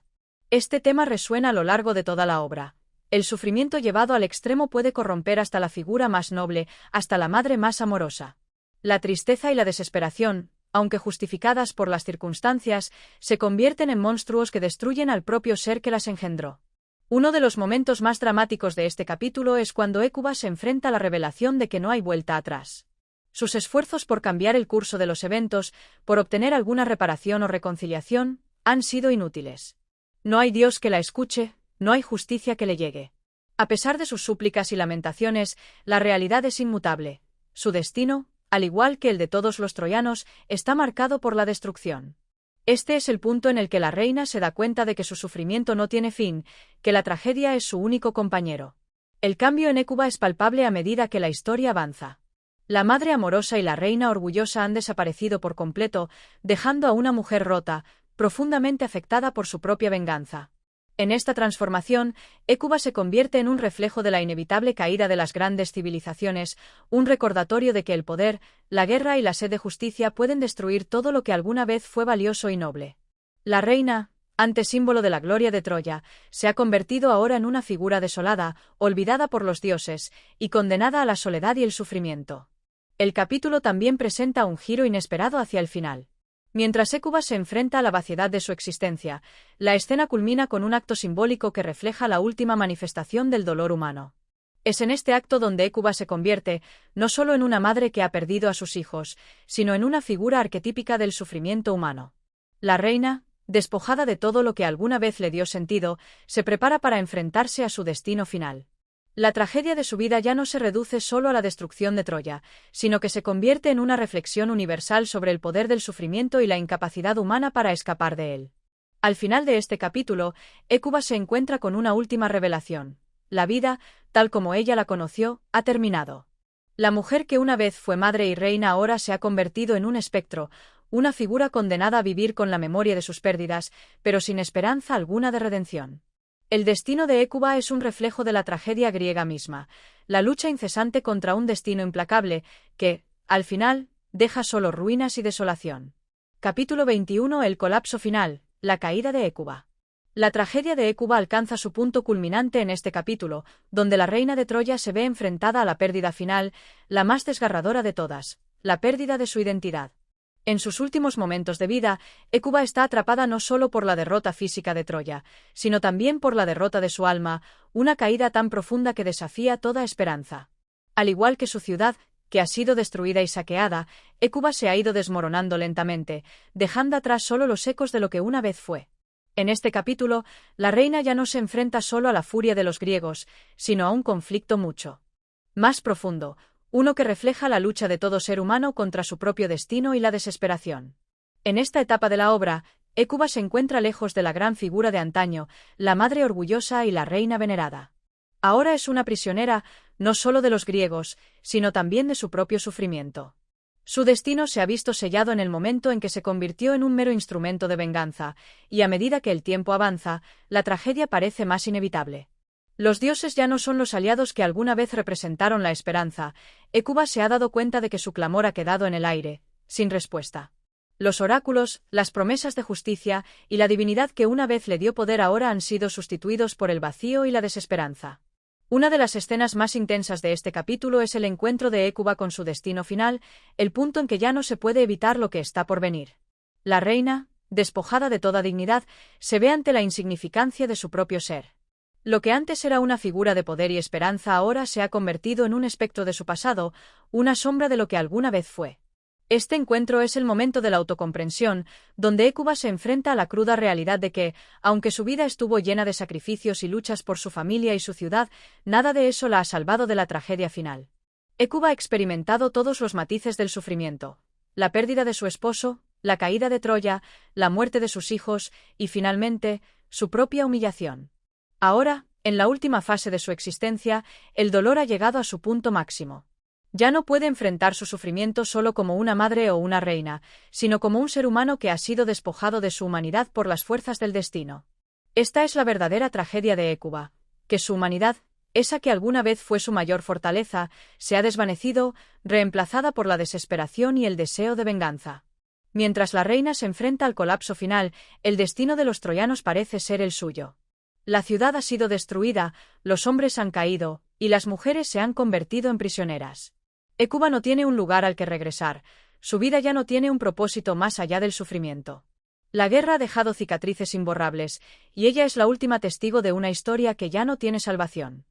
Este tema resuena a lo largo de toda la obra. El sufrimiento llevado al extremo puede corromper hasta la figura más noble, hasta la madre más amorosa. La tristeza y la desesperación, aunque justificadas por las circunstancias, se convierten en monstruos que destruyen al propio ser que las engendró. Uno de los momentos más dramáticos de este capítulo es cuando Hécuba se enfrenta a la revelación de que no hay vuelta atrás. Sus esfuerzos por cambiar el curso de los eventos, por obtener alguna reparación o reconciliación, han sido inútiles. No hay Dios que la escuche, no hay justicia que le llegue. A pesar de sus súplicas y lamentaciones, la realidad es inmutable. Su destino, al igual que el de todos los troyanos, está marcado por la destrucción. Este es el punto en el que la reina se da cuenta de que su sufrimiento no tiene fin, que la tragedia es su único compañero. El cambio en Hécuba es palpable a medida que la historia avanza. La madre amorosa y la reina orgullosa han desaparecido por completo, dejando a una mujer rota, profundamente afectada por su propia venganza. En esta transformación, Hécuba se convierte en un reflejo de la inevitable caída de las grandes civilizaciones, un recordatorio de que el poder, la guerra y la sed de justicia pueden destruir todo lo que alguna vez fue valioso y noble. La reina, antes símbolo de la gloria de Troya, se ha convertido ahora en una figura desolada, olvidada por los dioses, y condenada a la soledad y el sufrimiento. El capítulo también presenta un giro inesperado hacia el final. Mientras Hécuba se enfrenta a la vaciedad de su existencia, la escena culmina con un acto simbólico que refleja la última manifestación del dolor humano. Es en este acto donde Hécuba se convierte, no solo en una madre que ha perdido a sus hijos, sino en una figura arquetípica del sufrimiento humano. La reina, despojada de todo lo que alguna vez le dio sentido, se prepara para enfrentarse a su destino final. La tragedia de su vida ya no se reduce solo a la destrucción de Troya, sino que se convierte en una reflexión universal sobre el poder del sufrimiento y la incapacidad humana para escapar de él. Al final de este capítulo, Hécuba se encuentra con una última revelación. La vida, tal como ella la conoció, ha terminado. La mujer que una vez fue madre y reina ahora se ha convertido en un espectro, una figura condenada a vivir con la memoria de sus pérdidas, pero sin esperanza alguna de redención. El destino de Hécuba es un reflejo de la tragedia griega misma, la lucha incesante contra un destino implacable, que, al final, deja solo ruinas y desolación. Capítulo 21. El colapso final, la caída de Hécuba. La tragedia de Hécuba alcanza su punto culminante en este capítulo, donde la reina de Troya se ve enfrentada a la pérdida final, la más desgarradora de todas, la pérdida de su identidad. En sus últimos momentos de vida, Hécuba está atrapada no solo por la derrota física de Troya, sino también por la derrota de su alma, una caída tan profunda que desafía toda esperanza. Al igual que su ciudad, que ha sido destruida y saqueada, Hécuba se ha ido desmoronando lentamente, dejando atrás solo los ecos de lo que una vez fue. En este capítulo, la reina ya no se enfrenta solo a la furia de los griegos, sino a un conflicto mucho más profundo, uno que refleja la lucha de todo ser humano contra su propio destino y la desesperación. En esta etapa de la obra, Hécuba se encuentra lejos de la gran figura de antaño, la madre orgullosa y la reina venerada. Ahora es una prisionera, no solo de los griegos, sino también de su propio sufrimiento. Su destino se ha visto sellado en el momento en que se convirtió en un mero instrumento de venganza, y a medida que el tiempo avanza, la tragedia parece más inevitable. Los dioses ya no son los aliados que alguna vez representaron la esperanza. Hécuba se ha dado cuenta de que su clamor ha quedado en el aire, sin respuesta. Los oráculos, las promesas de justicia y la divinidad que una vez le dio poder ahora han sido sustituidos por el vacío y la desesperanza. Una de las escenas más intensas de este capítulo es el encuentro de Hécuba con su destino final, el punto en que ya no se puede evitar lo que está por venir. La reina, despojada de toda dignidad, se ve ante la insignificancia de su propio ser. Lo que antes era una figura de poder y esperanza ahora se ha convertido en un espectro de su pasado, una sombra de lo que alguna vez fue. Este encuentro es el momento de la autocomprensión, donde Hécuba se enfrenta a la cruda realidad de que, aunque su vida estuvo llena de sacrificios y luchas por su familia y su ciudad, nada de eso la ha salvado de la tragedia final. Hécuba ha experimentado todos los matices del sufrimiento: la pérdida de su esposo, la caída de Troya, la muerte de sus hijos y, finalmente, su propia humillación. Ahora, en la última fase de su existencia, el dolor ha llegado a su punto máximo. Ya no puede enfrentar su sufrimiento solo como una madre o una reina, sino como un ser humano que ha sido despojado de su humanidad por las fuerzas del destino. Esta es la verdadera tragedia de Hécuba, que su humanidad, esa que alguna vez fue su mayor fortaleza, se ha desvanecido, reemplazada por la desesperación y el deseo de venganza. Mientras la reina se enfrenta al colapso final, el destino de los troyanos parece ser el suyo. La ciudad ha sido destruida, los hombres han caído, y las mujeres se han convertido en prisioneras. Hécuba no tiene un lugar al que regresar, su vida ya no tiene un propósito más allá del sufrimiento. La guerra ha dejado cicatrices imborrables, y ella es la última testigo de una historia que ya no tiene salvación.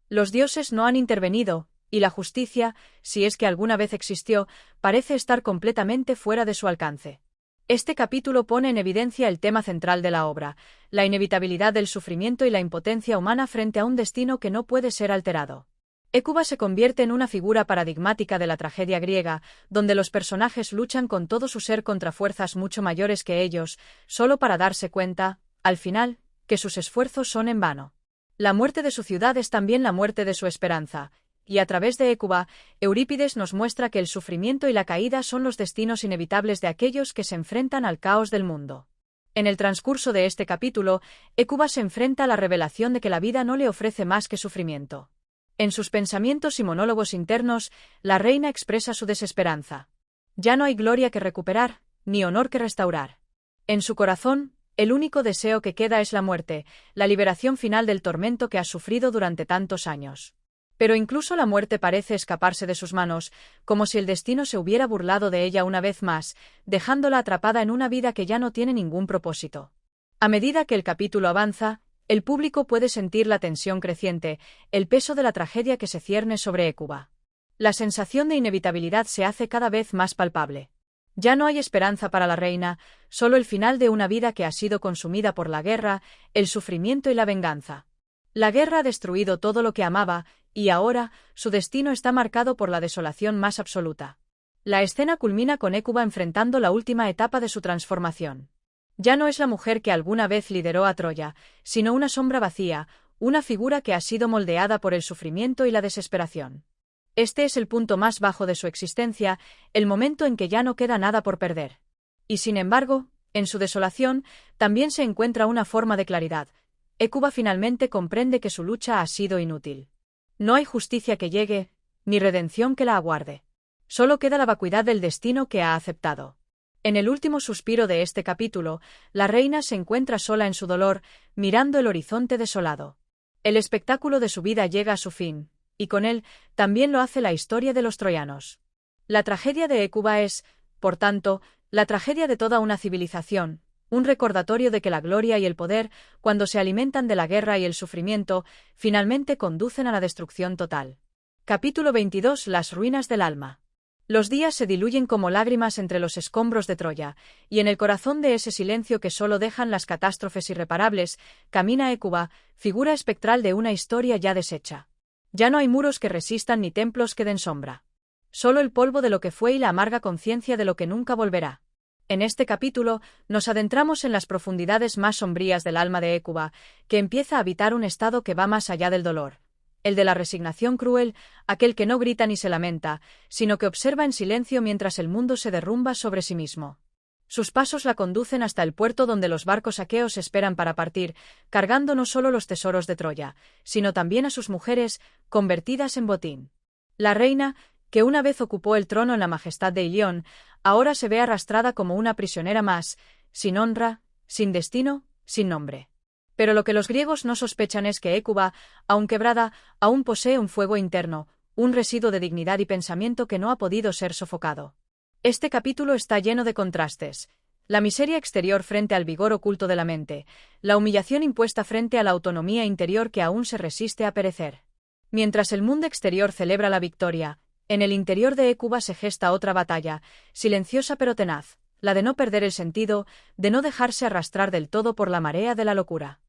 Los dioses no han intervenido, y la justicia, si es que alguna vez existió, parece estar completamente fuera de su alcance. Este capítulo pone en evidencia el tema central de la obra, la inevitabilidad del sufrimiento y la impotencia humana frente a un destino que no puede ser alterado. Hécuba se convierte en una figura paradigmática de la tragedia griega, donde los personajes luchan con todo su ser contra fuerzas mucho mayores que ellos, solo para darse cuenta, al final, que sus esfuerzos son en vano. La muerte de su ciudad es también la muerte de su esperanza, y a través de Hécuba, Eurípides nos muestra que el sufrimiento y la caída son los destinos inevitables de aquellos que se enfrentan al caos del mundo. En el transcurso de este capítulo, Hécuba se enfrenta a la revelación de que la vida no le ofrece más que sufrimiento. En sus pensamientos y monólogos internos, la reina expresa su desesperanza. Ya no hay gloria que recuperar, ni honor que restaurar. En su corazón, el único deseo que queda es la muerte, la liberación final del tormento que ha sufrido durante tantos años. Pero incluso la muerte parece escaparse de sus manos, como si el destino se hubiera burlado de ella una vez más, dejándola atrapada en una vida que ya no tiene ningún propósito. A medida que el capítulo avanza, el público puede sentir la tensión creciente, el peso de la tragedia que se cierne sobre Hécuba. La sensación de inevitabilidad se hace cada vez más palpable. Ya no hay esperanza para la reina, solo el final de una vida que ha sido consumida por la guerra, el sufrimiento y la venganza. La guerra ha destruido todo lo que amaba, y ahora, su destino está marcado por la desolación más absoluta. La escena culmina con Hécuba enfrentando la última etapa de su transformación. Ya no es la mujer que alguna vez lideró a Troya, sino una sombra vacía, una figura que ha sido moldeada por el sufrimiento y la desesperación. Este es el punto más bajo de su existencia, el momento en que ya no queda nada por perder. Y sin embargo, en su desolación, también se encuentra una forma de claridad. Hécuba finalmente comprende que su lucha ha sido inútil. No hay justicia que llegue, ni redención que la aguarde. Solo queda la vacuidad del destino que ha aceptado. En el último suspiro de este capítulo, la reina se encuentra sola en su dolor, mirando el horizonte desolado. El espectáculo de su vida llega a su fin, y con él, también lo hace la historia de los troyanos. La tragedia de Hécuba es, por tanto, la tragedia de toda una civilización, un recordatorio de que la gloria y el poder, cuando se alimentan de la guerra y el sufrimiento, finalmente conducen a la destrucción total. Capítulo 22: Las ruinas del alma. Los días se diluyen como lágrimas entre los escombros de Troya, y en el corazón de ese silencio que solo dejan las catástrofes irreparables, camina Hécuba, figura espectral de una historia ya deshecha. Ya no hay muros que resistan ni templos que den sombra. Solo el polvo de lo que fue y la amarga conciencia de lo que nunca volverá. En este capítulo, nos adentramos en las profundidades más sombrías del alma de Hécuba, que empieza a habitar un estado que va más allá del dolor. El de la resignación cruel, aquel que no grita ni se lamenta, sino que observa en silencio mientras el mundo se derrumba sobre sí mismo. Sus pasos la conducen hasta el puerto donde los barcos aqueos esperan para partir, cargando no solo los tesoros de Troya, sino también a sus mujeres, convertidas en botín. La reina, que una vez ocupó el trono en la majestad de Ilión, ahora se ve arrastrada como una prisionera más, sin honra, sin destino, sin nombre. Pero lo que los griegos no sospechan es que Hécuba, aun quebrada, aún posee un fuego interno, un residuo de dignidad y pensamiento que no ha podido ser sofocado. Este capítulo está lleno de contrastes. La miseria exterior frente al vigor oculto de la mente, la humillación impuesta frente a la autonomía interior que aún se resiste a perecer. Mientras el mundo exterior celebra la victoria, en el interior de Hécuba se gesta otra batalla, silenciosa pero tenaz, la de no perder el sentido, de no dejarse arrastrar del todo por la marea de la locura.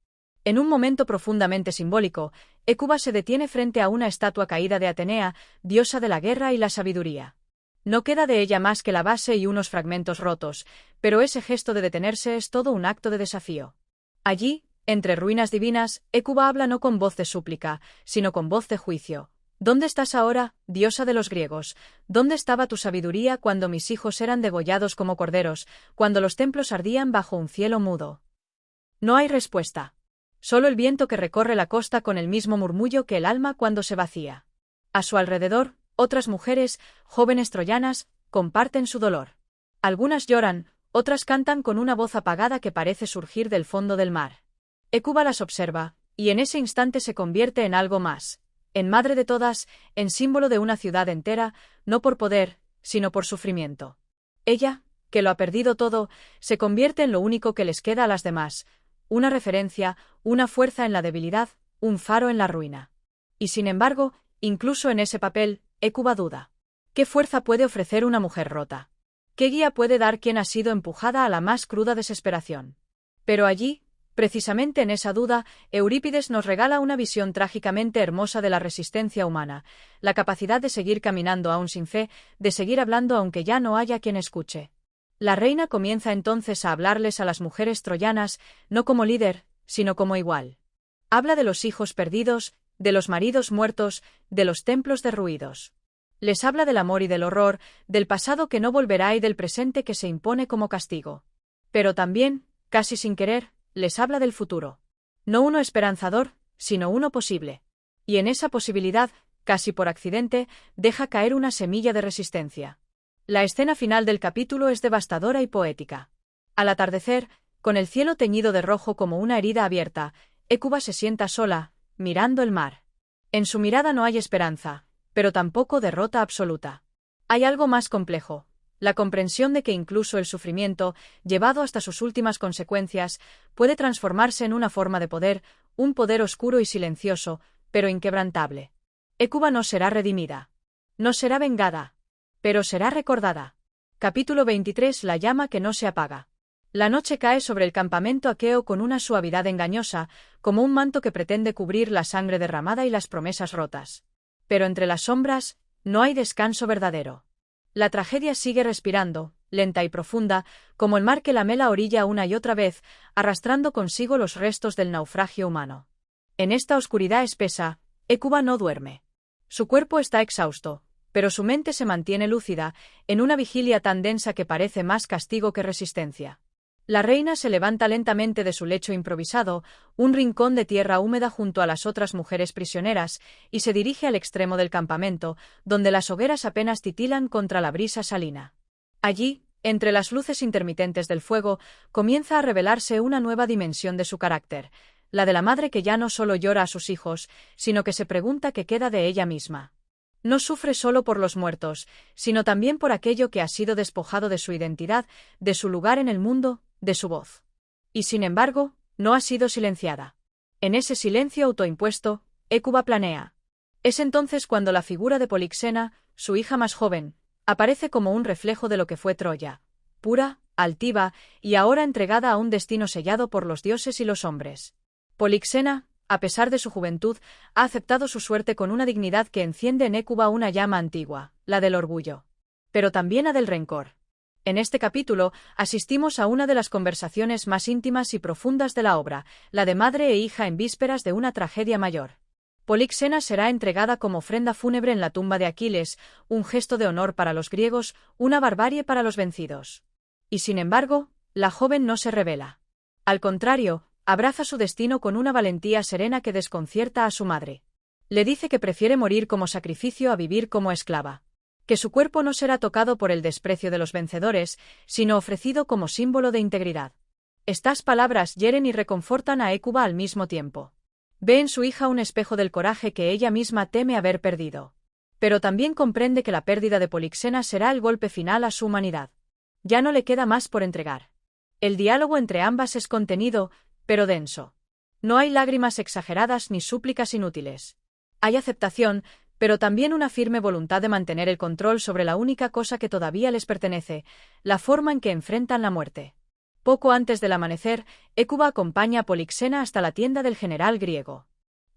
En un momento profundamente simbólico, Hécuba se detiene frente a una estatua caída de Atenea, diosa de la guerra y la sabiduría. No queda de ella más que la base y unos fragmentos rotos, pero ese gesto de detenerse es todo un acto de desafío. Allí, entre ruinas divinas, Hécuba habla no con voz de súplica, sino con voz de juicio. ¿Dónde estás ahora, diosa de los griegos? ¿Dónde estaba tu sabiduría cuando mis hijos eran degollados como corderos, cuando los templos ardían bajo un cielo mudo? No hay respuesta. Solo el viento que recorre la costa con el mismo murmullo que el alma cuando se vacía. A su alrededor, otras mujeres, jóvenes troyanas, comparten su dolor. Algunas lloran, otras cantan con una voz apagada que parece surgir del fondo del mar. Hécuba las observa, y en ese instante se convierte en algo más, en madre de todas, en símbolo de una ciudad entera, no por poder, sino por sufrimiento. Ella, que lo ha perdido todo, se convierte en lo único que les queda a las demás, una referencia, una fuerza en la debilidad, un faro en la ruina. Y sin embargo, incluso en ese papel, Hécuba duda. ¿Qué fuerza puede ofrecer una mujer rota? ¿Qué guía puede dar quien ha sido empujada a la más cruda desesperación? Pero allí, precisamente en esa duda, Eurípides nos regala una visión trágicamente hermosa de la resistencia humana, la capacidad de seguir caminando aún sin fe, de seguir hablando aunque ya no haya quien escuche. La reina comienza entonces a hablarles a las mujeres troyanas, no como líder, sino como igual. Habla de los hijos perdidos, de los maridos muertos, de los templos derruidos. Les habla del amor y del horror, del pasado que no volverá y del presente que se impone como castigo. Pero también, casi sin querer, les habla del futuro. No uno esperanzador, sino uno posible. Y en esa posibilidad, casi por accidente, deja caer una semilla de resistencia. La escena final del capítulo es devastadora y poética. Al atardecer, con el cielo teñido de rojo como una herida abierta, Hécuba se sienta sola, mirando el mar. En su mirada no hay esperanza, pero tampoco derrota absoluta. Hay algo más complejo, la comprensión de que incluso el sufrimiento, llevado hasta sus últimas consecuencias, puede transformarse en una forma de poder, un poder oscuro y silencioso, pero inquebrantable. Hécuba no será redimida. No será vengada. Pero será recordada. Capítulo 23. La llama que no se apaga. La noche cae sobre el campamento aqueo con una suavidad engañosa, como un manto que pretende cubrir la sangre derramada y las promesas rotas. Pero entre las sombras, no hay descanso verdadero. La tragedia sigue respirando, lenta y profunda, como el mar que lame la orilla una y otra vez, arrastrando consigo los restos del naufragio humano. En esta oscuridad espesa, Hécuba no duerme. Su cuerpo está exhausto, pero su mente se mantiene lúcida, en una vigilia tan densa que parece más castigo que resistencia. La reina se levanta lentamente de su lecho improvisado, un rincón de tierra húmeda junto a las otras mujeres prisioneras, y se dirige al extremo del campamento, donde las hogueras apenas titilan contra la brisa salina. Allí, entre las luces intermitentes del fuego, comienza a revelarse una nueva dimensión de su carácter, la de la madre que ya no solo llora a sus hijos, sino que se pregunta qué queda de ella misma. No sufre solo por los muertos, sino también por aquello que ha sido despojado de su identidad, de su lugar en el mundo, de su voz. Y sin embargo, no ha sido silenciada. En ese silencio autoimpuesto, Hécuba planea. Es entonces cuando la figura de Polixena, su hija más joven, aparece como un reflejo de lo que fue Troya, pura, altiva, y ahora entregada a un destino sellado por los dioses y los hombres. Polixena, a pesar de su juventud, ha aceptado su suerte con una dignidad que enciende en Hécuba una llama antigua, la del orgullo. Pero también la del rencor. En este capítulo, asistimos a una de las conversaciones más íntimas y profundas de la obra, la de madre e hija en vísperas de una tragedia mayor. Polixena será entregada como ofrenda fúnebre en la tumba de Aquiles, un gesto de honor para los griegos, una barbarie para los vencidos. Y sin embargo, la joven no se rebela. Al contrario, abraza su destino con una valentía serena que desconcierta a su madre. Le dice que prefiere morir como sacrificio a vivir como esclava. Que su cuerpo no será tocado por el desprecio de los vencedores, sino ofrecido como símbolo de integridad. Estas palabras hieren y reconfortan a Hécuba al mismo tiempo. Ve en su hija un espejo del coraje que ella misma teme haber perdido. Pero también comprende que la pérdida de Polixena será el golpe final a su humanidad. Ya no le queda más por entregar. El diálogo entre ambas es contenido, pero denso. No hay lágrimas exageradas ni súplicas inútiles. Hay aceptación, pero también una firme voluntad de mantener el control sobre la única cosa que todavía les pertenece, la forma en que enfrentan la muerte. Poco antes del amanecer, Hécuba acompaña a Polixena hasta la tienda del general griego.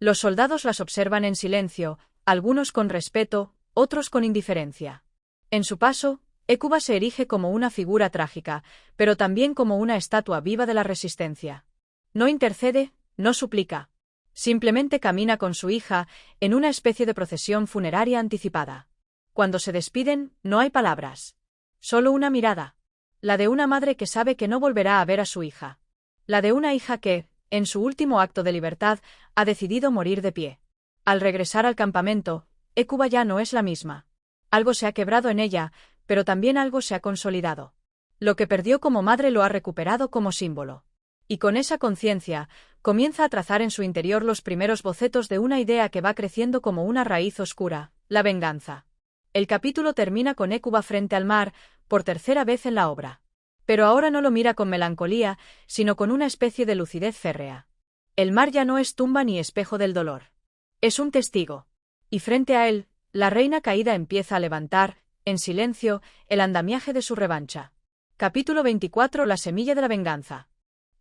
Los soldados las observan en silencio, algunos con respeto, otros con indiferencia. En su paso, Hécuba se erige como una figura trágica, pero también como una estatua viva de la resistencia. No intercede, no suplica. Simplemente camina con su hija, en una especie de procesión funeraria anticipada. Cuando se despiden, no hay palabras. Solo una mirada. La de una madre que sabe que no volverá a ver a su hija. La de una hija que, en su último acto de libertad, ha decidido morir de pie. Al regresar al campamento, Hécuba ya no es la misma. Algo se ha quebrado en ella, pero también algo se ha consolidado. Lo que perdió como madre lo ha recuperado como símbolo. Y con esa conciencia, comienza a trazar en su interior los primeros bocetos de una idea que va creciendo como una raíz oscura, la venganza. El capítulo termina con Hécuba frente al mar, por tercera vez en la obra. Pero ahora no lo mira con melancolía, sino con una especie de lucidez férrea. El mar ya no es tumba ni espejo del dolor. Es un testigo. Y frente a él, la reina caída empieza a levantar, en silencio, el andamiaje de su revancha. Capítulo 24. La semilla de la venganza.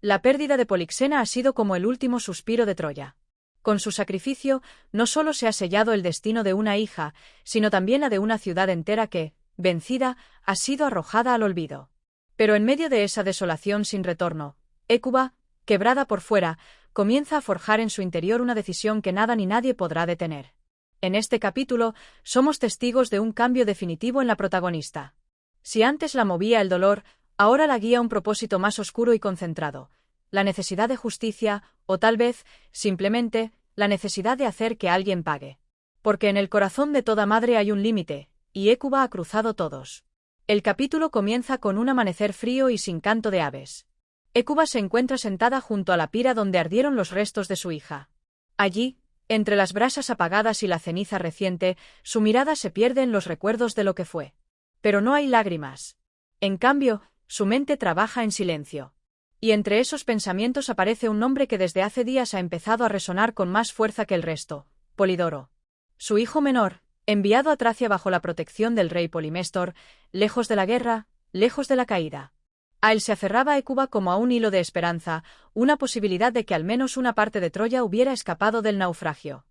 La pérdida de Polixena ha sido como el último suspiro de Troya. Con su sacrificio, no solo se ha sellado el destino de una hija, sino también la de una ciudad entera que, vencida, ha sido arrojada al olvido. Pero en medio de esa desolación sin retorno, Hécuba, quebrada por fuera, comienza a forjar en su interior una decisión que nada ni nadie podrá detener. En este capítulo, somos testigos de un cambio definitivo en la protagonista. Si antes la movía el dolor, ahora la guía un propósito más oscuro y concentrado, la necesidad de justicia, o tal vez, simplemente, la necesidad de hacer que alguien pague. Porque en el corazón de toda madre hay un límite, y Hécuba ha cruzado todos. El capítulo comienza con un amanecer frío y sin canto de aves. Hécuba se encuentra sentada junto a la pira donde ardieron los restos de su hija. Allí, entre las brasas apagadas y la ceniza reciente, su mirada se pierde en los recuerdos de lo que fue. Pero no hay lágrimas. En cambio, su mente trabaja en silencio. Y entre esos pensamientos aparece un nombre que desde hace días ha empezado a resonar con más fuerza que el resto: Polidoro. Su hijo menor, enviado a Tracia bajo la protección del rey Poliméstor, lejos de la guerra, lejos de la caída. A él se aferraba Hécuba como a un hilo de esperanza, una posibilidad de que al menos una parte de Troya hubiera escapado del naufragio.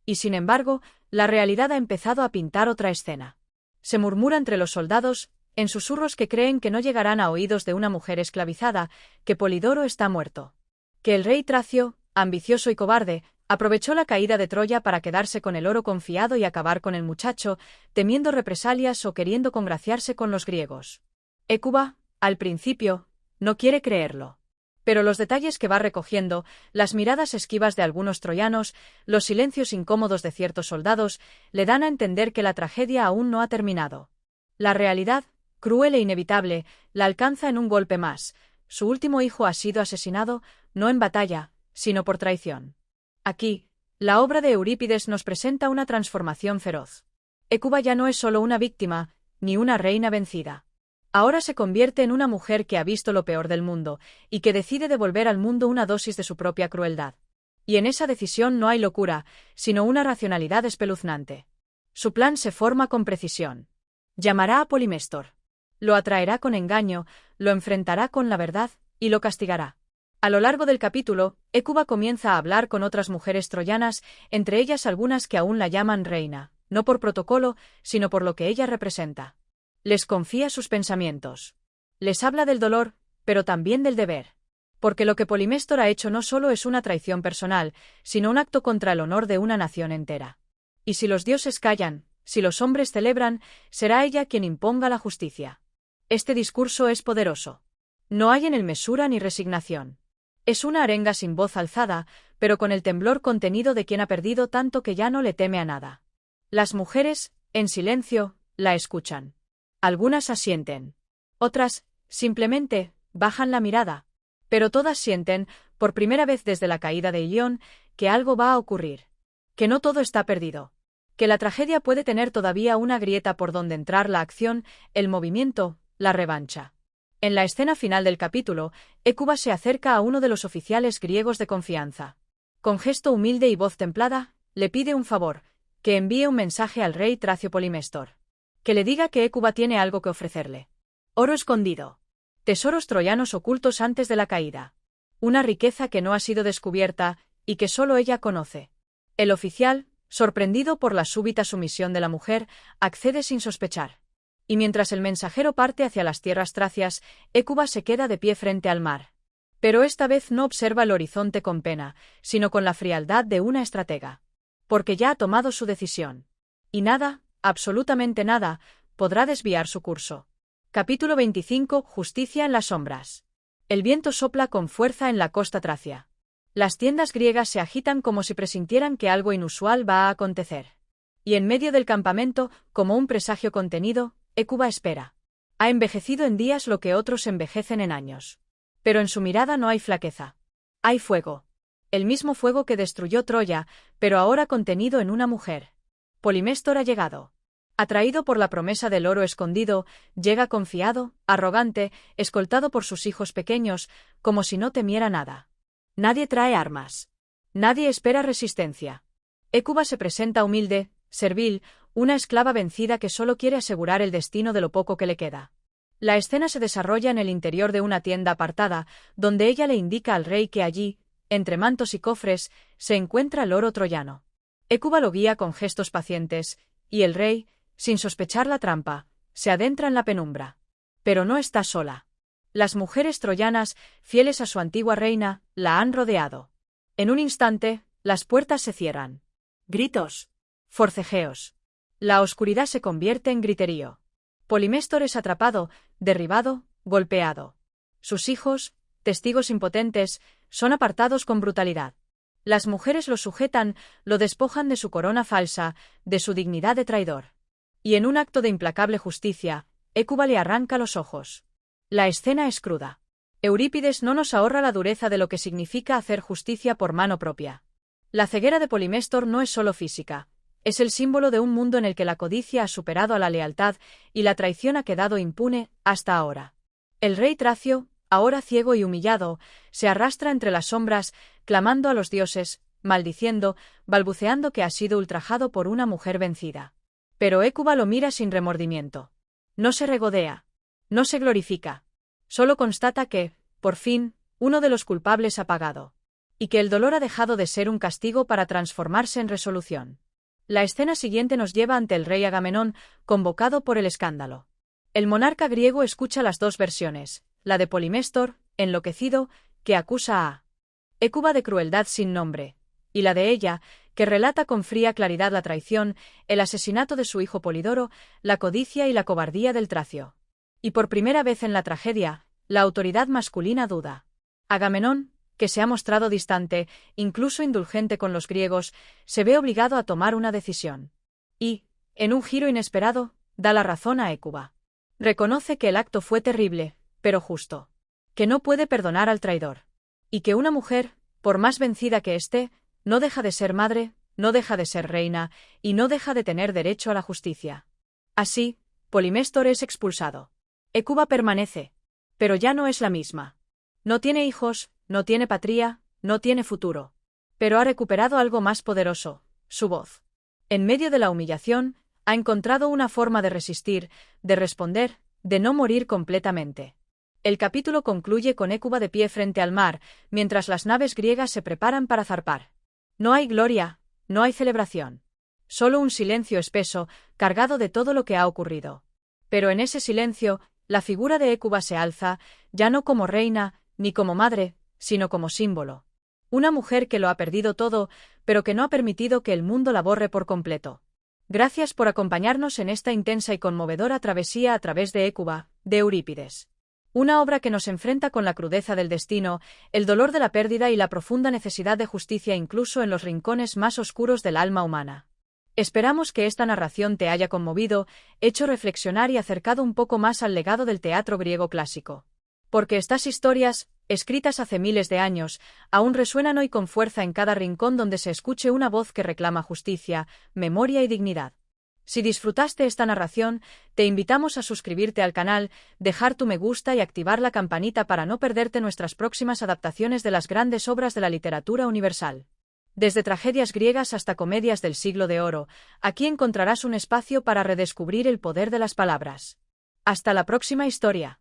Y sin embargo, la realidad ha empezado a pintar otra escena. Se murmura entre los soldados, en susurros que creen que no llegarán a oídos de una mujer esclavizada, que Polidoro está muerto. Que el rey Tracio, ambicioso y cobarde, aprovechó la caída de Troya para quedarse con el oro confiado y acabar con el muchacho, temiendo represalias o queriendo congraciarse con los griegos. Hécuba, al principio, no quiere creerlo. Pero los detalles que va recogiendo, las miradas esquivas de algunos troyanos, los silencios incómodos de ciertos soldados, le dan a entender que la tragedia aún no ha terminado. La realidad, cruel e inevitable, la alcanza en un golpe más. Su último hijo ha sido asesinado, no en batalla, sino por traición. Aquí, la obra de Eurípides nos presenta una transformación feroz. Hécuba ya no es solo una víctima, ni una reina vencida. Ahora se convierte en una mujer que ha visto lo peor del mundo, y que decide devolver al mundo una dosis de su propia crueldad. Y en esa decisión no hay locura, sino una racionalidad espeluznante. Su plan se forma con precisión. Llamará a Poliméstor. Lo atraerá con engaño, lo enfrentará con la verdad, y lo castigará. A lo largo del capítulo, Hécuba comienza a hablar con otras mujeres troyanas, entre ellas algunas que aún la llaman reina, no por protocolo, sino por lo que ella representa. Les confía sus pensamientos. Les habla del dolor, pero también del deber. Porque lo que Poliméstor ha hecho no solo es una traición personal, sino un acto contra el honor de una nación entera. Y si los dioses callan, si los hombres celebran, será ella quien imponga la justicia. Este discurso es poderoso. No hay en él mesura ni resignación. Es una arenga sin voz alzada, pero con el temblor contenido de quien ha perdido tanto que ya no le teme a nada. Las mujeres, en silencio, la escuchan. Algunas asienten. Otras, simplemente, bajan la mirada. Pero todas sienten, por primera vez desde la caída de Ilión, que algo va a ocurrir. Que no todo está perdido. Que la tragedia puede tener todavía una grieta por donde entrar la acción, el movimiento, la revancha. En la escena final del capítulo, Hécuba se acerca a uno de los oficiales griegos de confianza. Con gesto humilde y voz templada, le pide un favor, que envíe un mensaje al rey Tracio Polimestor. Que le diga que Hécuba tiene algo que ofrecerle. Oro escondido. Tesoros troyanos ocultos antes de la caída. Una riqueza que no ha sido descubierta, y que solo ella conoce. El oficial, sorprendido por la súbita sumisión de la mujer, accede sin sospechar. Y mientras el mensajero parte hacia las tierras tracias, Hécuba se queda de pie frente al mar. Pero esta vez no observa el horizonte con pena, sino con la frialdad de una estratega. Porque ya ha tomado su decisión. Y nada, absolutamente nada, podrá desviar su curso. Capítulo 25. Justicia en las sombras. El viento sopla con fuerza en la costa tracia. Las tiendas griegas se agitan como si presintieran que algo inusual va a acontecer. Y en medio del campamento, como un presagio contenido, Hécuba espera. Ha envejecido en días lo que otros envejecen en años. Pero en su mirada no hay flaqueza. Hay fuego. El mismo fuego que destruyó Troya, pero ahora contenido en una mujer. Polimestor ha llegado. Atraído por la promesa del oro escondido, llega confiado, arrogante, escoltado por sus hijos pequeños, como si no temiera nada. Nadie trae armas. Nadie espera resistencia. Hécuba se presenta humilde, servil, una esclava vencida que solo quiere asegurar el destino de lo poco que le queda. La escena se desarrolla en el interior de una tienda apartada, donde ella le indica al rey que allí, entre mantos y cofres, se encuentra el oro troyano. Hécuba lo guía con gestos pacientes, y el rey, sin sospechar la trampa, se adentra en la penumbra. Pero no está sola. Las mujeres troyanas, fieles a su antigua reina, la han rodeado. En un instante, las puertas se cierran. Gritos. Forcejeos. La oscuridad se convierte en griterío. Polimestor es atrapado, derribado, golpeado. Sus hijos, testigos impotentes, son apartados con brutalidad. Las mujeres lo sujetan, lo despojan de su corona falsa, de su dignidad de traidor. Y en un acto de implacable justicia, Hécuba le arranca los ojos. La escena es cruda. Eurípides no nos ahorra la dureza de lo que significa hacer justicia por mano propia. La ceguera de Polimestor no es solo física. Es el símbolo de un mundo en el que la codicia ha superado a la lealtad y la traición ha quedado impune hasta ahora. El rey Tracio, ahora ciego y humillado, se arrastra entre las sombras, clamando a los dioses, maldiciendo, balbuceando que ha sido ultrajado por una mujer vencida. Pero Hécuba lo mira sin remordimiento. No se regodea. No se glorifica. Solo constata que, por fin, uno de los culpables ha pagado. Y que el dolor ha dejado de ser un castigo para transformarse en resolución. La escena siguiente nos lleva ante el rey Agamenón, convocado por el escándalo. El monarca griego escucha las dos versiones, la de Polimestor, enloquecido, que acusa a Hécuba de crueldad sin nombre, y la de ella, que relata con fría claridad la traición, el asesinato de su hijo Polidoro, la codicia y la cobardía del Tracio. Y por primera vez en la tragedia, la autoridad masculina duda. Agamenón, que se ha mostrado distante, incluso indulgente con los griegos, se ve obligado a tomar una decisión. Y, en un giro inesperado, da la razón a Hécuba. Reconoce que el acto fue terrible, pero justo. Que no puede perdonar al traidor. Y que una mujer, por más vencida que esté, no deja de ser madre, no deja de ser reina, y no deja de tener derecho a la justicia. Así, Polimestor es expulsado. Hécuba permanece. Pero ya no es la misma. No tiene hijos, no tiene patria, no tiene futuro. Pero ha recuperado algo más poderoso, su voz. En medio de la humillación, ha encontrado una forma de resistir, de responder, de no morir completamente. El capítulo concluye con Hécuba de pie frente al mar, mientras las naves griegas se preparan para zarpar. No hay gloria, no hay celebración. Solo un silencio espeso, cargado de todo lo que ha ocurrido. Pero en ese silencio, la figura de Hécuba se alza, ya no como reina, ni como madre, sino como símbolo. Una mujer que lo ha perdido todo, pero que no ha permitido que el mundo la borre por completo. Gracias por acompañarnos en esta intensa y conmovedora travesía a través de Hécuba, de Eurípides. Una obra que nos enfrenta con la crudeza del destino, el dolor de la pérdida y la profunda necesidad de justicia incluso en los rincones más oscuros del alma humana. Esperamos que esta narración te haya conmovido, hecho reflexionar y acercado un poco más al legado del teatro griego clásico. Porque estas historias, escritas hace miles de años, aún resuenan hoy con fuerza en cada rincón donde se escuche una voz que reclama justicia, memoria y dignidad. Si disfrutaste esta narración, te invitamos a suscribirte al canal, dejar tu me gusta y activar la campanita para no perderte nuestras próximas adaptaciones de las grandes obras de la literatura universal. Desde tragedias griegas hasta comedias del siglo de oro, aquí encontrarás un espacio para redescubrir el poder de las palabras. Hasta la próxima historia.